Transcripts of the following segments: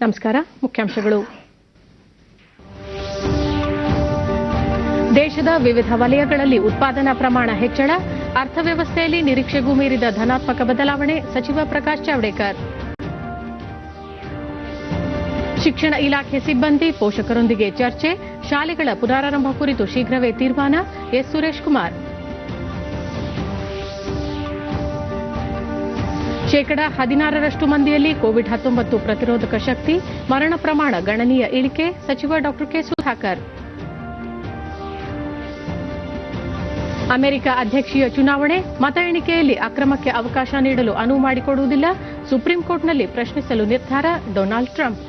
ನಮಸ್ಕಾರ. ಮುಖ್ಯಾಂಶಗಳು. ದೇಶದ ವಿವಿಧ ವಲಯಗಳಲ್ಲಿ ಉತ್ಪಾದನಾ ಪ್ರಮಾಣ ಹೆಚ್ಚಳ, ಅರ್ಥವ್ಯವಸ್ಥೆಯಲ್ಲಿ ನಿರೀಕ್ಷೆಗೂ ಮೀರಿದ ಧನಾತ್ಮಕ ಬದಲಾವಣೆ, ಸಚಿವ ಪ್ರಕಾಶ್ ಜಾವಡೇಕರ್. ಶಿಕ್ಷಣ ಇಲಾಖೆ ಸಿಬ್ಬಂದಿ, ಪೋಷಕರೊಂದಿಗೆ ಚರ್ಚೆ, ಶಾಲೆಗಳ ಪುನರಾರಂಭ ಕುರಿತು ಶೀಘ್ರವೇ ತೀರ್ಮಾನ, ಎಸ್ ಸುರೇಶ್ ಕುಮಾರ್. ಶೇಕಡ 16ರಷ್ಟು ಮಂದಿಯಲ್ಲಿ ಕೋವಿಡ್-19 ಪ್ರತಿರೋಧಕ ಶಕ್ತಿ, ಮರಣ ಪ್ರಮಾಣ ಗಣನೀಯ ಇಳಿಕೆ, ಸಚಿವ ಡಾ ಕೆ ಸುಧಾಕರ್. ಅಮೆರಿಕ ಅಧ್ಯಕ್ಷೀಯ ಚುನಾವಣೆ, ಮತ ಎಣಿಕೆಯಲ್ಲಿ ಅಕ್ರಮಕ್ಕೆ ಅವಕಾಶ ನೀಡಲು ಅನುವು ಮಾಡಿಕೊಡುವುದಿಲ್ಲ, ಸುಪ್ರೀಂ ಕೋರ್ಟ್ನಲ್ಲಿ ಪ್ರಶ್ನಿಸಲು ನಿರ್ಧಾರ, ಡೊನಾಲ್ಡ್ ಟ್ರಂಪ್.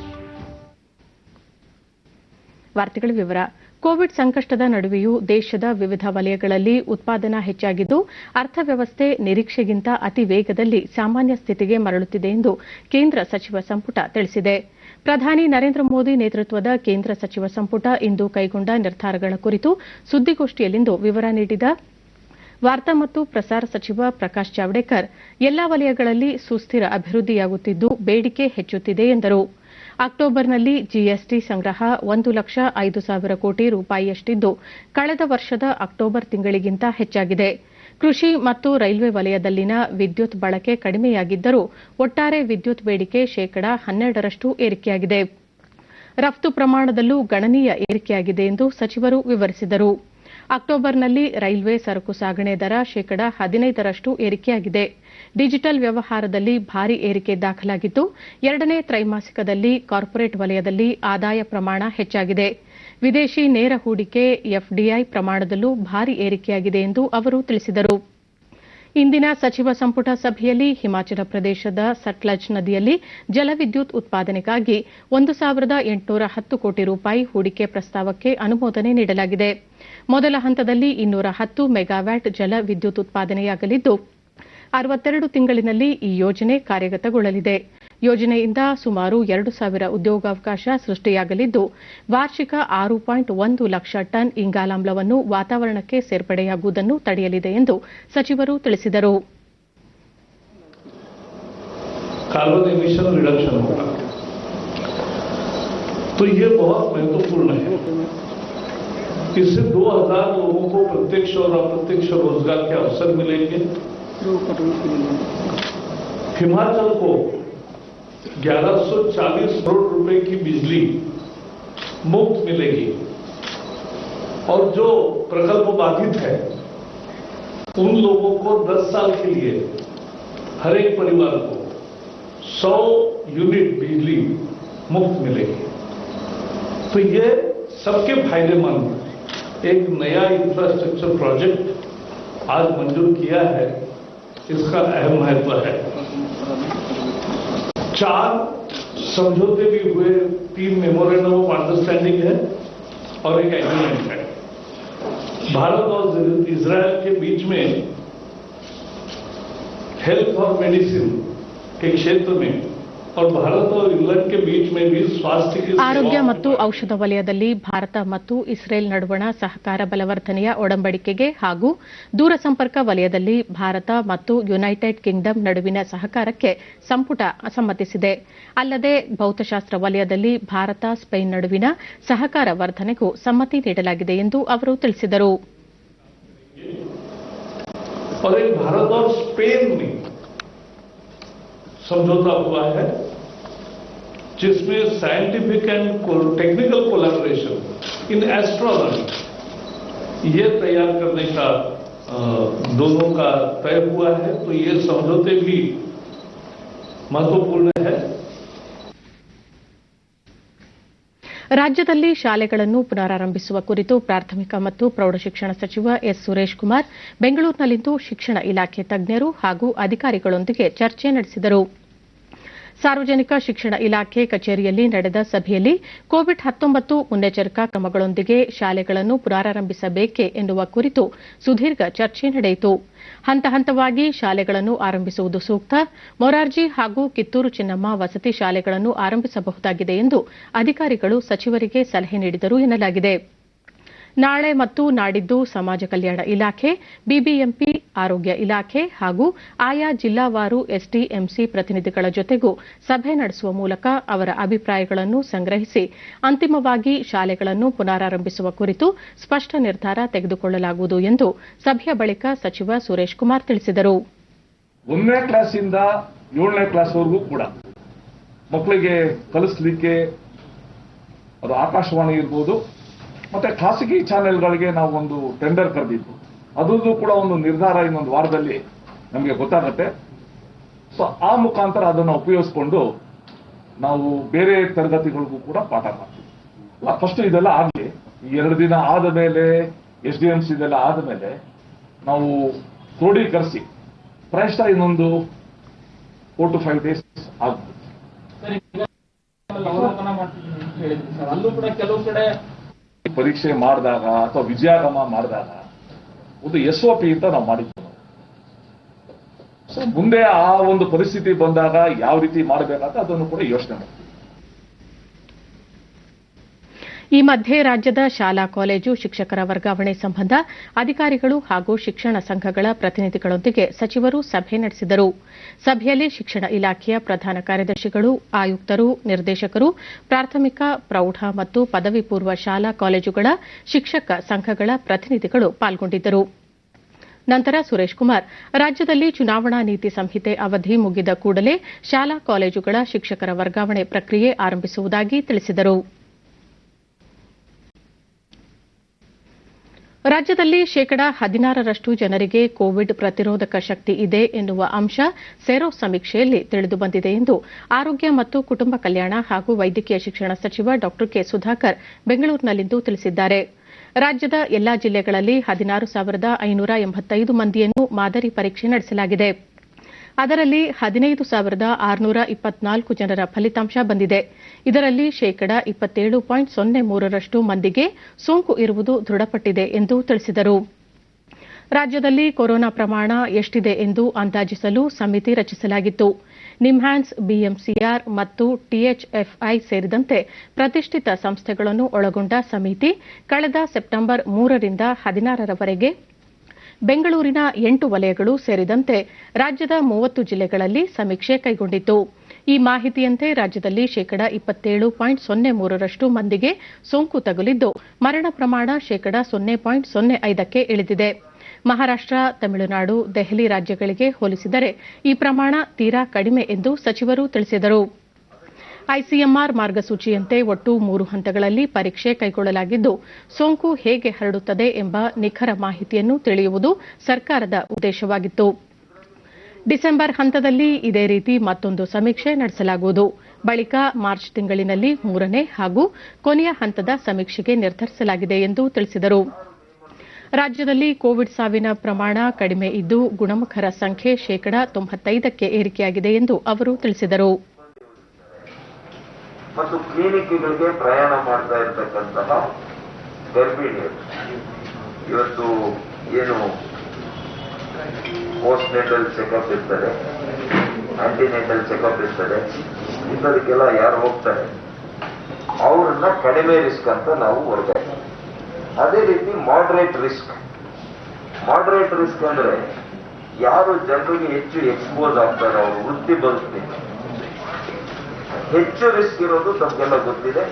ವಾರ್ತೆಗಳ ವಿವರ. ಕೋವಿಡ್ ಸಂಕಷ್ಟದ ನಡುವೆಯೂ ದೇಶದ ವಿವಿಧ ವಲಯಗಳಲ್ಲಿ ಉತ್ಪಾದನಾ ಹೆಚ್ಚಾಗಿದ್ದು, ಅರ್ಥವ್ಯವಸ್ಥೆ ನಿರೀಕ್ಷೆಗಿಂತ ಅತಿ ವೇಗದಲ್ಲಿ ಸಾಮಾನ್ಯ ಸ್ಥಿತಿಗೆ ಮರಳುತ್ತಿದೆ ಎಂದು ಕೇಂದ್ರ ಸಚಿವ ಸಂಪುಟ ತಿಳಿಸಿದೆ. ಪ್ರಧಾನಿ ನರೇಂದ್ರ ಮೋದಿ ನೇತೃತ್ವದ ಕೇಂದ್ರ ಸಚಿವ ಸಂಪುಟ ಇಂದು ಕೈಗೊಂಡ ನಿರ್ಧಾರಗಳ ಕುರಿತು ಸುದ್ದಿಗೋಷ್ಠಿಯಲ್ಲಿಂದು ವಿವರ ನೀಡಿದ ವಾರ್ತಾ ಮತ್ತು ಪ್ರಸಾರ ಸಚಿವ ಪ್ರಕಾಶ್ ಜಾವಡೇಕರ್, ಎಲ್ಲಾ ವಲಯಗಳಲ್ಲಿ ಸುಸ್ಥಿರ ಅಭಿವೃದ್ಧಿಯಾಗುತ್ತಿದ್ದು ಬೇಡಿಕೆ ಹೆಚ್ಚುತ್ತಿದೆ ಎಂದರು. ಅಕ್ಟೋಬರ್ನಲ್ಲಿ ಜಿಎಸ್ಟಿ ಸಂಗ್ರಹ 1,05,000 ಕೋಟಿ ರೂಪಾಯಿಯಷ್ಟಿದ್ದು, ಕಳೆದ ವರ್ಷದ ಅಕ್ಟೋಬರ್ ತಿಂಗಳಿಗಿಂತ ಹೆಚ್ಚಾಗಿದೆ. ಕೃಷಿ ಮತ್ತು ರೈಲ್ವೆ ವಲಯದಲ್ಲಿನ ವಿದ್ಯುತ್ ಬಳಕೆ ಕಡಿಮೆಯಾಗಿದ್ದರೂ ಒಟ್ಟಾರೆ ವಿದ್ಯುತ್ ಬೇಡಿಕೆ ಶೇಕಡ 12ರಷ್ಟು ಏರಿಕೆಯಾಗಿದೆ. ರಫ್ತು ಪ್ರಮಾಣದಲ್ಲೂ ಗಣನೀಯ ಏರಿಕೆಯಾಗಿದೆ ಎಂದು ಸಚಿವರು ವಿವರಿಸಿದರು. ಅಕ್ಟೋಬರ್ನಲ್ಲಿ ರೈಲ್ವೆ ಸರಕು ಸಾಗಣೆ ದರ ಶೇಕಡ 15ರಷ್ಟು ಏರಿಕೆಯಾಗಿದೆ. ಡಿಜಿಟಲ್ ವ್ಯವಹಾರದಲ್ಲಿ ಭಾರಿ ಏರಿಕೆ ದಾಖಲಾಗಿದ್ದು, ಎರಡನೇ ತ್ರೈಮಾಸಿಕದಲ್ಲಿ ಕಾರ್ಪೊರೇಟ್ ವಲಯದಲ್ಲಿ ಆದಾಯ ಪ್ರಮಾಣ ಹೆಚ್ಚಾಗಿದೆ. ವಿದೇಶಿ ನೇರ ಹೂಡಿಕೆ ಎಫ್ಡಿಐ ಪ್ರಮಾಣದಲ್ಲೂ ಭಾರಿ ಏರಿಕೆಯಾಗಿದೆ ಎಂದು ಅವರು ತಿಳಿಸಿದರು. ಇಂದಿನ ಸಚಿವ ಸಂಪುಟ ಸಭೆಯಲ್ಲಿ ಹಿಮಾಚಲ ಪ್ರದೇಶದ ಸಟ್ಲಜ್ ನದಿಯಲ್ಲಿ ಜಲವಿದ್ಯುತ್ ಉತ್ಪಾದನೆಗಾಗಿ 1,810 ಕೋಟಿ ರೂಪಾಯಿ ಹೂಡಿಕೆ ಪ್ರಸ್ತಾವಕ್ಕೆ ಅನುಮೋದನೆ ನೀಡಲಾಗಿದೆ. ಮೊದಲ ಹಂತದಲ್ಲಿ 210 ಮೆಗಾವ್ಯಾಟ್ ಜಲ ವಿದ್ಯುತ್ ಉತ್ಪಾದನೆಯಾಗಲಿದ್ದು, 62 ತಿಂಗಳಿನಲ್ಲಿ ಈ ಯೋಜನೆ ಕಾರ್ಯಗತಗೊಳ್ಳಲಿದೆ. ಯೋಜನೆಯಿಂದ ಸುಮಾರು 2,000 ಉದ್ಯೋಗಾವಕಾಶ ಸೃಷ್ಟಿಯಾಗಲಿದ್ದು, ವಾರ್ಷಿಕ 6.1 ಲಕ್ಷ ಟನ್ ಇಂಗಾಲಾಮ್ಲವನ್ನು ವಾತಾವರಣಕ್ಕೆ ಸೇರ್ಪಡೆಯಾಗುವುದನ್ನು ತಡೆಯಲಿದೆ ಎಂದು ಸಚಿವರು ತಿಳಿಸಿದರು. कार्बन एमिशन रिडक्शन होगा, तो ये बहुत महत्वपूर्ण है. इससे 2,000 लोगों को प्रत्यक्ष और अप्रत्यक्ष रोजगार के अवसर मिलेंगे. हिमाचल को 1,140 करोड़ रुपए की बिजली मुफ्त मिलेगी और जो प्रकल्प बाधित है उन लोगों को 10 साल के लिए हर एक परिवार को 100 यूनिट बिजली मुफ्त मिलेगी. तो ये सबके फायदेमंद एक नया इंफ्रास्ट्रक्चर प्रोजेक्ट आज मंजूर किया है. इसका अहम महत्व है. 4 समझौते भी हुए, 3 मेमोरेंडम ऑफ अंडरस्टैंडिंग है और एक एग्रीमेंट है. भारत और इजरायल के बीच में हेल्थ और मेडिसिन के क्षेत्र में और भारत और इंग्लैंड के बीच में भी स्वास्थ्य की ಆರೋಗ್ಯ ಮತ್ತು ಔಷಧ ವಲಯದಲ್ಲಿ ಭಾರತ ಮತ್ತು ಇಸ್ರೇಲ್ ನಡುವಣ ಸಹಕಾರ ಬಲವರ್ಧನೆಯ ಒಡಂಬಡಿಕೆಗೆ ಹಾಗೂ ದೂರಸಂಪರ್ಕ ವಲಯದಲ್ಲಿ ಭಾರತ ಮತ್ತು ಯುನೈಟೆಡ್ ಕಿಂಗ್ಡಮ್ ನಡುವಿನ ಸಹಕಾರಕ್ಕೆ ಸಂಪುಟ ಸಮ್ಮತಿಸಿದೆ. ಅಲ್ಲದೆ ಭೌತಶಾಸ್ತ್ರ ವಲಯದಲ್ಲಿ ಭಾರತ ಸ್ಪೇನ್ ನಡುವಿನ ಸಹಕಾರ ವರ್ಧನೆಗೂ ಸಮ್ಮತಿ ನೀಡಲಾಗಿದೆ ಎಂದು ಅವರು ತಿಳಿಸಿದರು. समझौता हुआ है जिसमें scientific and technical collaboration in astronomy ये तैयार करने का दोनों का तय हुआ है. तो ये समझौते भी महत्वपूर्ण है. ರಾಜ್ಯದಲ್ಲಿ ಶಾಲೆಗಳನ್ನು ಪುನರಾರಂಭಿಸುವ ಕುರಿತು ಪ್ರಾಥಮಿಕ ಮತ್ತು ಪ್ರೌಢಶಿಕ್ಷಣ ಸಚಿವ ಎಸ್ ಸುರೇಶ್ ಕುಮಾರ್ ಬೆಂಗಳೂರಿನಲ್ಲಿಂದು ಶಿಕ್ಷಣ ಇಲಾಖೆ ತಜ್ಞರು ಹಾಗೂ ಅಧಿಕಾರಿಗಳೊಂದಿಗೆ ಚರ್ಚೆ ನಡೆಸಿದರು. ಸಾರ್ವಜನಿಕ ಶಿಕ್ಷಣ ಇಲಾಖೆ ಕಚೇರಿಯಲ್ಲಿ ನಡೆದ ಸಭೆಯಲ್ಲಿ ಕೋವಿಡ್-19 ಮುನ್ನೆಚ್ಚರಿಕಾ ಕ್ರಮಗಳೊಂದಿಗೆ ಶಾಲೆಗಳನ್ನು ಪುನರಾರಂಭಿಸಬೇಕೆ ಎನ್ನುವ ಕುರಿತು ಸುದೀರ್ಘ ಚರ್ಚೆ ನಡೆಯಿತು. ಹಂತ ಹಂತವಾಗಿ ಶಾಲೆಗಳನ್ನು ಆರಂಭಿಸುವುದು ಸೂಕ್ತ, ಮೊರಾರ್ಜಿ ಹಾಗೂ ಕಿತ್ತೂರು ಚೆನ್ನಮ್ಮ ವಸತಿ ಶಾಲೆಗಳನ್ನು ಆರಂಭಿಸಬಹುದಾಗಿದೆ ಎಂದು ಅಧಿಕಾರಿಗಳು ಸಚಿವರಿಗೆ ಸಲಹೆ ನೀಡಿದರು ಎನ್ನಲಾಗಿದೆ. ನಾಳೆ ಮತ್ತು ನಾಡಿದ್ದು ಸಮಾಜ ಕಲ್ಯಾಣ ಇಲಾಖೆ, ಬಿಬಿಎಂಪಿ, ಆರೋಗ್ಯ ಇಲಾಖೆ ಹಾಗೂ ಆಯಾ ಜಿಲ್ಲಾವಾರು ಎಸ್ಡಿಎಂಸಿ ಪ್ರತಿನಿಧಿಗಳ ಜೊತೆಗೂ ಸಭೆ ನಡೆಸುವ ಮೂಲಕ ಅವರ ಅಭಿಪ್ರಾಯಗಳನ್ನು ಸಂಗ್ರಹಿಸಿ ಅಂತಿಮವಾಗಿ ಶಾಲೆಗಳನ್ನು ಪುನರಾರಂಭಿಸುವ ಕುರಿತು ಸ್ಪಷ್ಟ ನಿರ್ಧಾರ ತೆಗೆದುಕೊಳ್ಳಲಾಗುವುದು ಎಂದು ಸಭೆಯ ಬಳಿಕ ಸಚಿವ ಸುರೇಶ್ ಕುಮಾರ್ ತಿಳಿಸಿದರು. 1ನೇ ಕ್ಲಾಸಿಂದ 7ನೇ ಕ್ಲಾಸ್ವರೆಗೂ ಕೂಡ ಮಕ್ಕಳಿಗೆ ಕಲಿಸಲಿಕ್ಕೆ ಅದು ಆಕಾಶವಾಣಿ ಇರ್ಬೋದು, ಮತ್ತೆ ಖಾಸಗಿ ಚಾನೆಲ್ಗಳಿಗೆ ನಾವು ಒಂದು ಟೆಂಡರ್ ಕರೆದಿದ್ದು, ಅದರದ್ದು ಕೂಡ ಒಂದು ನಿರ್ಧಾರ ಇನ್ನೊಂದು ವಾರದಲ್ಲಿ ನಮಗೆ ಗೊತ್ತಾಗುತ್ತೆ. ಸೊ ಆ ಮುಖಾಂತರ ಅದನ್ನು ಉಪಯೋಗಿಸಿಕೊಂಡು ನಾವು ಬೇರೆ ತರಗತಿಗಳಿಗೂ ಕೂಡ ಪಾಠ ಮಾಡ್ತೀವಿ. ಫಸ್ಟ್ ಇದೆಲ್ಲ ಆಗಲಿ, ಈ 2 ದಿನ ಆದ ಮೇಲೆ SDMC ಇದೆಲ್ಲ ಆದ ಮೇಲೆ ನಾವು ಕ್ರೋಢೀಕರಿಸಿ ಪ್ರಾಯಶಃ ಇನ್ನೊಂದು 4 to 5 days ಆಗ್ಬೋದು. ಅಲ್ಲೂ ಕೂಡ ಕೆಲವು ಕಡೆ ಪರೀಕ್ಷೆ ಮಾಡಿದಾಗ ಅಥವಾ ವಿಜಯಾಗಮ ಮಾಡಿದಾಗ ಒಂದು SOP ಅಂತ ನಾವು ಮಾಡಿದ್ವಿ. ಸೊ ಮುಂದೆ ಆ ಒಂದು ಪರಿಸ್ಥಿತಿ ಬಂದಾಗ ಯಾವ ರೀತಿ ಮಾಡಬೇಕಂತ ಅದನ್ನು ಕೂಡ ಯೋಚನೆ ಮಾಡ್ತೀವಿ. ಈ ಮಧ್ಯೆ ರಾಜ್ಯದ ಶಾಲಾ ಕಾಲೇಜು ಶಿಕ್ಷಕರ ವರ್ಗಾವಣೆ ಸಂಬಂಧ ಅಧಿಕಾರಿಗಳು ಹಾಗೂ ಶಿಕ್ಷಣ ಸಂಘಗಳ ಪ್ರತಿನಿಧಿಗಳೊಂದಿಗೆ ಸಚಿವರು ಸಭೆ ನಡೆಸಿದರು. ಸಭೆಯಲ್ಲಿ ಶಿಕ್ಷಣ ಇಲಾಖೆಯ ಪ್ರಧಾನ ಕಾರ್ಯದರ್ಶಿಗಳು, ಆಯುಕ್ತರು, ನಿರ್ದೇಶಕರು, ಪ್ರಾಥಮಿಕ, ಪ್ರೌಢ ಮತ್ತು ಪದವಿ ಪೂರ್ವ ಶಾಲಾ ಕಾಲೇಜುಗಳ ಶಿಕ್ಷಕ ಸಂಘಗಳ ಪ್ರತಿನಿಧಿಗಳು ಪಾಲ್ಗೊಂಡಿದ್ದರು. ನಂತರ ಸುರೇಶ್ ಕುಮಾರ್ ರಾಜ್ಯದಲ್ಲಿ ಚುನಾವಣಾ ನೀತಿ ಸಂಹಿತೆ ಅವಧಿ ಮುಗಿದ ಕೂಡಲೇ ಶಾಲಾ ಕಾಲೇಜುಗಳ ಶಿಕ್ಷಕರ ವರ್ಗಾವಣೆ ಪ್ರಕ್ರಿಯೆ ಆರಂಭಿಸುವುದಾಗಿ ತಿಳಿಸಿದರು. ರಾಜ್ಯದಲ್ಲಿ ಶೇಕಡಾ 16ರಷ್ಟು ಜನರಿಗೆ ಕೋವಿಡ್ ಪ್ರತಿರೋಧಕ ಶಕ್ತಿ ಇದೆ ಎನ್ನುವ ಅಂಶ ಸೆರೋ ಸಮೀಕ್ಷೆಯಲ್ಲಿ ತಿಳಿದುಬಂದಿದೆ ಎಂದು ಆರೋಗ್ಯ ಮತ್ತು ಕುಟುಂಬ ಕಲ್ಯಾಣ ಹಾಗೂ ವೈದ್ಯಕೀಯ ಶಿಕ್ಷಣ ಸಚಿವ ಡಾ ಕೆ ಸುಧಾಕರ್ ಬೆಂಗಳೂರಿನಲ್ಲಿಂದು ತಿಳಿಸಿದ್ದಾರೆ. ರಾಜ್ಯದ ಎಲ್ಲಾ ಜಿಲ್ಲೆಗಳಲ್ಲಿ 16,585 ಮಂದಿಯನ್ನು ಮಾದರಿ ಪರೀಕ್ಷೆ ನಡೆಸಲಾಗಿದೆ. ಅದರಲ್ಲಿ 15,624 ಜನರ ಫಲಿತಾಂಶ ಬಂದಿದೆ. ಇದರಲ್ಲಿ ಶೇಕಡಾ 27.03ರಷ್ಟು ಮಂದಿಗೆ ಸೋಂಕು ಇರುವುದು ದೃಢಪಟ್ಟಿದೆ ಎಂದು ತಿಳಿಸಿದರು. ರಾಜ್ಯದಲ್ಲಿ ಕೊರೋನಾ ಪ್ರಮಾಣ ಎಷ್ಟಿದೆ ಎಂದು ಅಂದಾಜಿಸಲು ಸಮಿತಿ ರಚಿಸಲಾಗಿತ್ತು. ನಿಮ್ಹಾನ್ಸ್, ಬಿಎಂಸಿಆರ್ ಮತ್ತು ಟಿಎಚ್ಎಫ್ಐ ಸೇರಿದಂತೆ ಪ್ರತಿಷ್ಠಿತ ಸಂಸ್ಥೆಗಳನ್ನು ಒಳಗೊಂಡ ಸಮಿತಿ ಕಳೆದ ಸೆಪ್ಟೆಂಬರ್ 3ರಿಂದ 16ರವರೆಗೆ ಬೆಂಗಳೂರಿನ 8 ವಲಯಗಳು ಸೇರಿದಂತೆ ರಾಜ್ಯದ 30 ಜಿಲ್ಲೆಗಳಲ್ಲಿ ಸಮೀಕ್ಷೆ ಕೈಗೊಂಡಿತ್ತು. ಈ ಮಾಹಿತಿಯಂತೆ ರಾಜ್ಯದಲ್ಲಿ ಶೇಕಡಾ 27.03ರಷ್ಟು ಮಂದಿಗೆ ಸೋಂಕು ತಗುಲಿದ್ದು, ಮರಣ ಪ್ರಮಾಣ ಶೇಕಡಾ 0.05ಕ್ಕೆ ಇಳಿದಿದೆ. ಮಹಾರಾಷ್ಟ್ರ, ತಮಿಳುನಾಡು, ದೆಹಲಿ ರಾಜ್ಯಗಳಿಗೆ ಹೋಲಿಸಿದರೆ ಈ ಪ್ರಮಾಣ ತೀರಾ ಕಡಿಮೆ ಎಂದು ಸಚಿವರು ತಿಳಿಸಿದರು. ಐಸಿಎಂಆರ್ ಮಾರ್ಗಸೂಚಿಯಂತೆ ಒಟ್ಟು 3 ಹಂತಗಳಲ್ಲಿ ಪರೀಕ್ಷೆ ಕೈಗೊಳ್ಳಲಾಗಿದ್ದು, ಸೋಂಕು ಹೇಗೆ ಹರಡುತ್ತದೆ ಎಂಬ ನಿಖರ ಮಾಹಿತಿಯನ್ನು ತಿಳಿಯುವುದು ಸರ್ಕಾರದ ಉದ್ದೇಶವಾಗಿತ್ತು. ಡಿಸೆಂಬರ್ ಹಂತದಲ್ಲಿ ಇದೇ ರೀತಿ ಮತ್ತೊಂದು ಸಮೀಕ್ಷೆ ನಡೆಸಲಾಗುವುದು. ಬಳಿಕ ಮಾರ್ಚ್ ತಿಂಗಳಿನಲ್ಲಿ 3ನೇ ಹಾಗೂ ಕೊನೆಯ ಹಂತದ ಸಮೀಕ್ಷೆಗೆ ನಿರ್ಧರಿಸಲಾಗಿದೆ ಎಂದು ತಿಳಿಸಿದರು. ರಾಜ್ಯದಲ್ಲಿ ಕೋವಿಡ್ ಸಾವಿನ ಪ್ರಮಾಣ ಕಡಿಮೆ ಇದ್ದು, ಗುಣಮುಖರ ಸಂಖ್ಯೆ ಶೇಕಡಾ 95ಕ್ಕೆ ಏರಿಕೆಯಾಗಿದೆ ಎಂದು ಅವರು ತಿಳಿಸಿದರು. ಮತ್ತು ಕ್ಲಿನಿಕ್ಗಳಿಗೆ ಪ್ರಯಾಣ ಮಾಡ್ತಾ ಇರತಕ್ಕಂತಹ ಗರ್ಭಿಣಿಯರು ಇವತ್ತು ಏನು ಪೋಸ್ಟ್ ನೇಟಲ್ ಚೆಕಪ್ ಇರ್ತದೆ, ಆಂಟಿನೇಟಲ್ ಚೆಕಪ್ ಇರ್ತದೆ, ಇಂಥದಕ್ಕೆಲ್ಲ ಯಾರು ಹೋಗ್ತಾರೆ ಅವ್ರನ್ನ ಕಡಿಮೆ ರಿಸ್ಕ್ ಅಂತ ನಾವು ವರ್ಗಾಯಿಸ್ತೀವಿ. ಅದೇ ರೀತಿ ಮಾಡರೇಟ್ ರಿಸ್ಕ್ ಅಂದ್ರೆ ಯಾರು ಜನರಿಗೆ ಹೆಚ್ಚು ಎಕ್ಸ್ಪೋಸ್ ಆಗ್ತಾರೆ, ಅವರು ವೃತ್ತಿ ಬದುಕ್ತಿಲ್ಲ. ಹೆಚ್ಚು ರಿಸ್ಕ್ ಇರೋದು ತಮಗೆಲ್ಲ ಗೊತ್ತಿದೆ,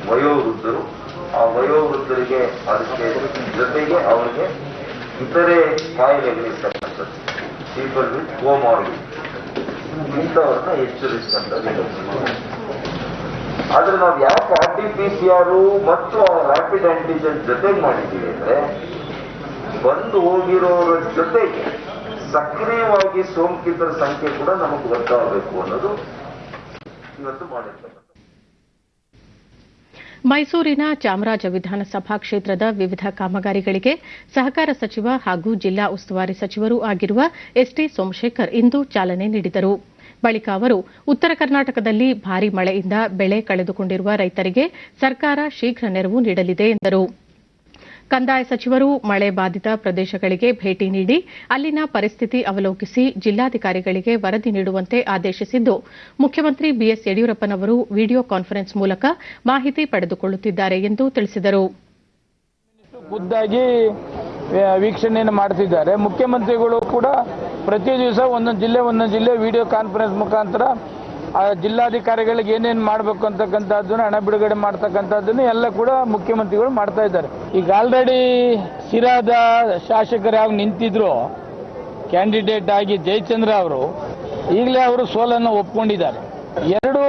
ವಯೋವೃದ್ಧರು. ಆ ವಯೋವೃದ್ಧರಿಗೆ ಅದಕ್ಕೆ ಜೊತೆಗೆ ಅವರಿಗೆ ಇತರೆ ಕಾಯಿಲೆಗಳಿರ್ತಕ್ಕಂಥದ್ದು, ಪೀಪಲ್ ವಿತ್ ಕೋಮಾರ್ಬಿಡ್, ಇಂಥವ್ರನ್ನ ಹೆಚ್ಚು ರಿಸ್ಕ್ ಅಂತ ಹೇಳೋದು. ಆದ್ರೆ ನಾವು ಯಾಕೆ RT-PCR ಮತ್ತು ರ್ಯಾಪಿಡ್ ಆಂಟಿಜೆನ್ ಜೊತೆಗೆ ಮಾಡಿದ್ದೀವಿ ಅಂದ್ರೆ, ಬಂದು ಹೋಗಿರೋರ ಜೊತೆಗೆ ಸಕ್ರಿಯವಾಗಿ ಸೋಂಕಿತರ ಸಂಖ್ಯೆ ಕೂಡ ನಮಗೆ ಗೊತ್ತಾಗಬೇಕು ಅನ್ನೋದು ಇವತ್ತು ಮಾಡಿರ್ತಕ್ಕಂಥ. ಮೈಸೂರಿನ ಚಾಮರಾಜ ವಿಧಾನಸಭಾ ಕ್ಷೇತ್ರದ ವಿವಿಧ ಕಾಮಗಾರಿಗಳಿಗೆ ಸಹಕಾರ ಸಚಿವ ಹಾಗೂ ಜಿಲ್ಲಾ ಉಸ್ತುವಾರಿ ಸಚಿವರೂ ಆಗಿರುವ ಎಸ್ಟಿ ಸೋಮಶೇಖರ್ ಇಂದು ಚಾಲನೆ ನೀಡಿದರು. ಬಳಿಕ ಅವರು ಉತ್ತರ ಕರ್ನಾಟಕದಲ್ಲಿ ಭಾರೀ ಮಳೆಯಿಂದ ಬೆಳೆ ಕಳೆದುಕೊಂಡಿರುವ ರೈತರಿಗೆ ಸರ್ಕಾರ ಶೀಘ್ರ ನೆರವು ನೀಡಲಿದೆ ಎಂದರು. ಕಂದಾಯ ಸಚಿವರು ಮಳೆ ಬಾಧಿತ ಪ್ರದೇಶಗಳಿಗೆ ಭೇಟಿ ನೀಡಿ ಅಲ್ಲಿನ ಪರಿಸ್ಥಿತಿ ಅವಲೋಕಿಸಿ ಜಿಲ್ಲಾಧಿಕಾರಿಗಳಿಗೆ ವರದಿ ನೀಡುವಂತೆ ಆದೇಶಿಸಿದ್ದು, ಮುಖ್ಯಮಂತ್ರಿ ಬಿಎಸ್ ಯಡಿಯೂರಪ್ಪನವರು ವಿಡಿಯೋ ಕಾನ್ಫರೆನ್ಸ್ ಮೂಲಕ ಮಾಹಿತಿ ಪಡೆದುಕೊಳ್ಳುತ್ತಿದ್ದಾರೆ ಎಂದು ತಿಳಿಸಿದರು. ಖುದ್ದಾಗಿ ವೀಕ್ಷಣೆಯನ್ನು ಮಾಡ್ತಿದ್ದಾರೆ. ಮುಖ್ಯಮಂತ್ರಿಗಳು ಕೂಡ ಪ್ರತಿ ದಿವಸ ಒಂದೊಂದು ಜಿಲ್ಲೆ ವಿಡಿಯೋ ಕಾನ್ಫರೆನ್ಸ್ ಮುಖಾಂತರ ಜಿಲ್ಲಾಧಿಕಾರಿಗಳಿಗೆ ಏನೇನು ಮಾಡಬೇಕು ಅಂತಕ್ಕಂಥದ್ದನ್ನು ಹಣ ಬಿಡುಗಡೆ ಮಾಡ್ತಕ್ಕಂಥದ್ದನ್ನು ಎಲ್ಲ ಕೂಡ ಮುಖ್ಯಮಂತ್ರಿಗಳು ಮಾಡ್ತಾ ಇದ್ದಾರೆ. ಈಗ ಆಲ್ರೆಡಿ ಸಿರಾದ ಶಾಸಕರು ಯಾವ ನಿಂತಿದ್ರು ಕ್ಯಾಂಡಿಡೇಟ್ ಆಗಿ ಜಯಚಂದ್ರ ಅವರು ಈಗಲೇ ಅವರು ಸೋಲನ್ನು ಒಪ್ಕೊಂಡಿದ್ದಾರೆ. ಎರಡು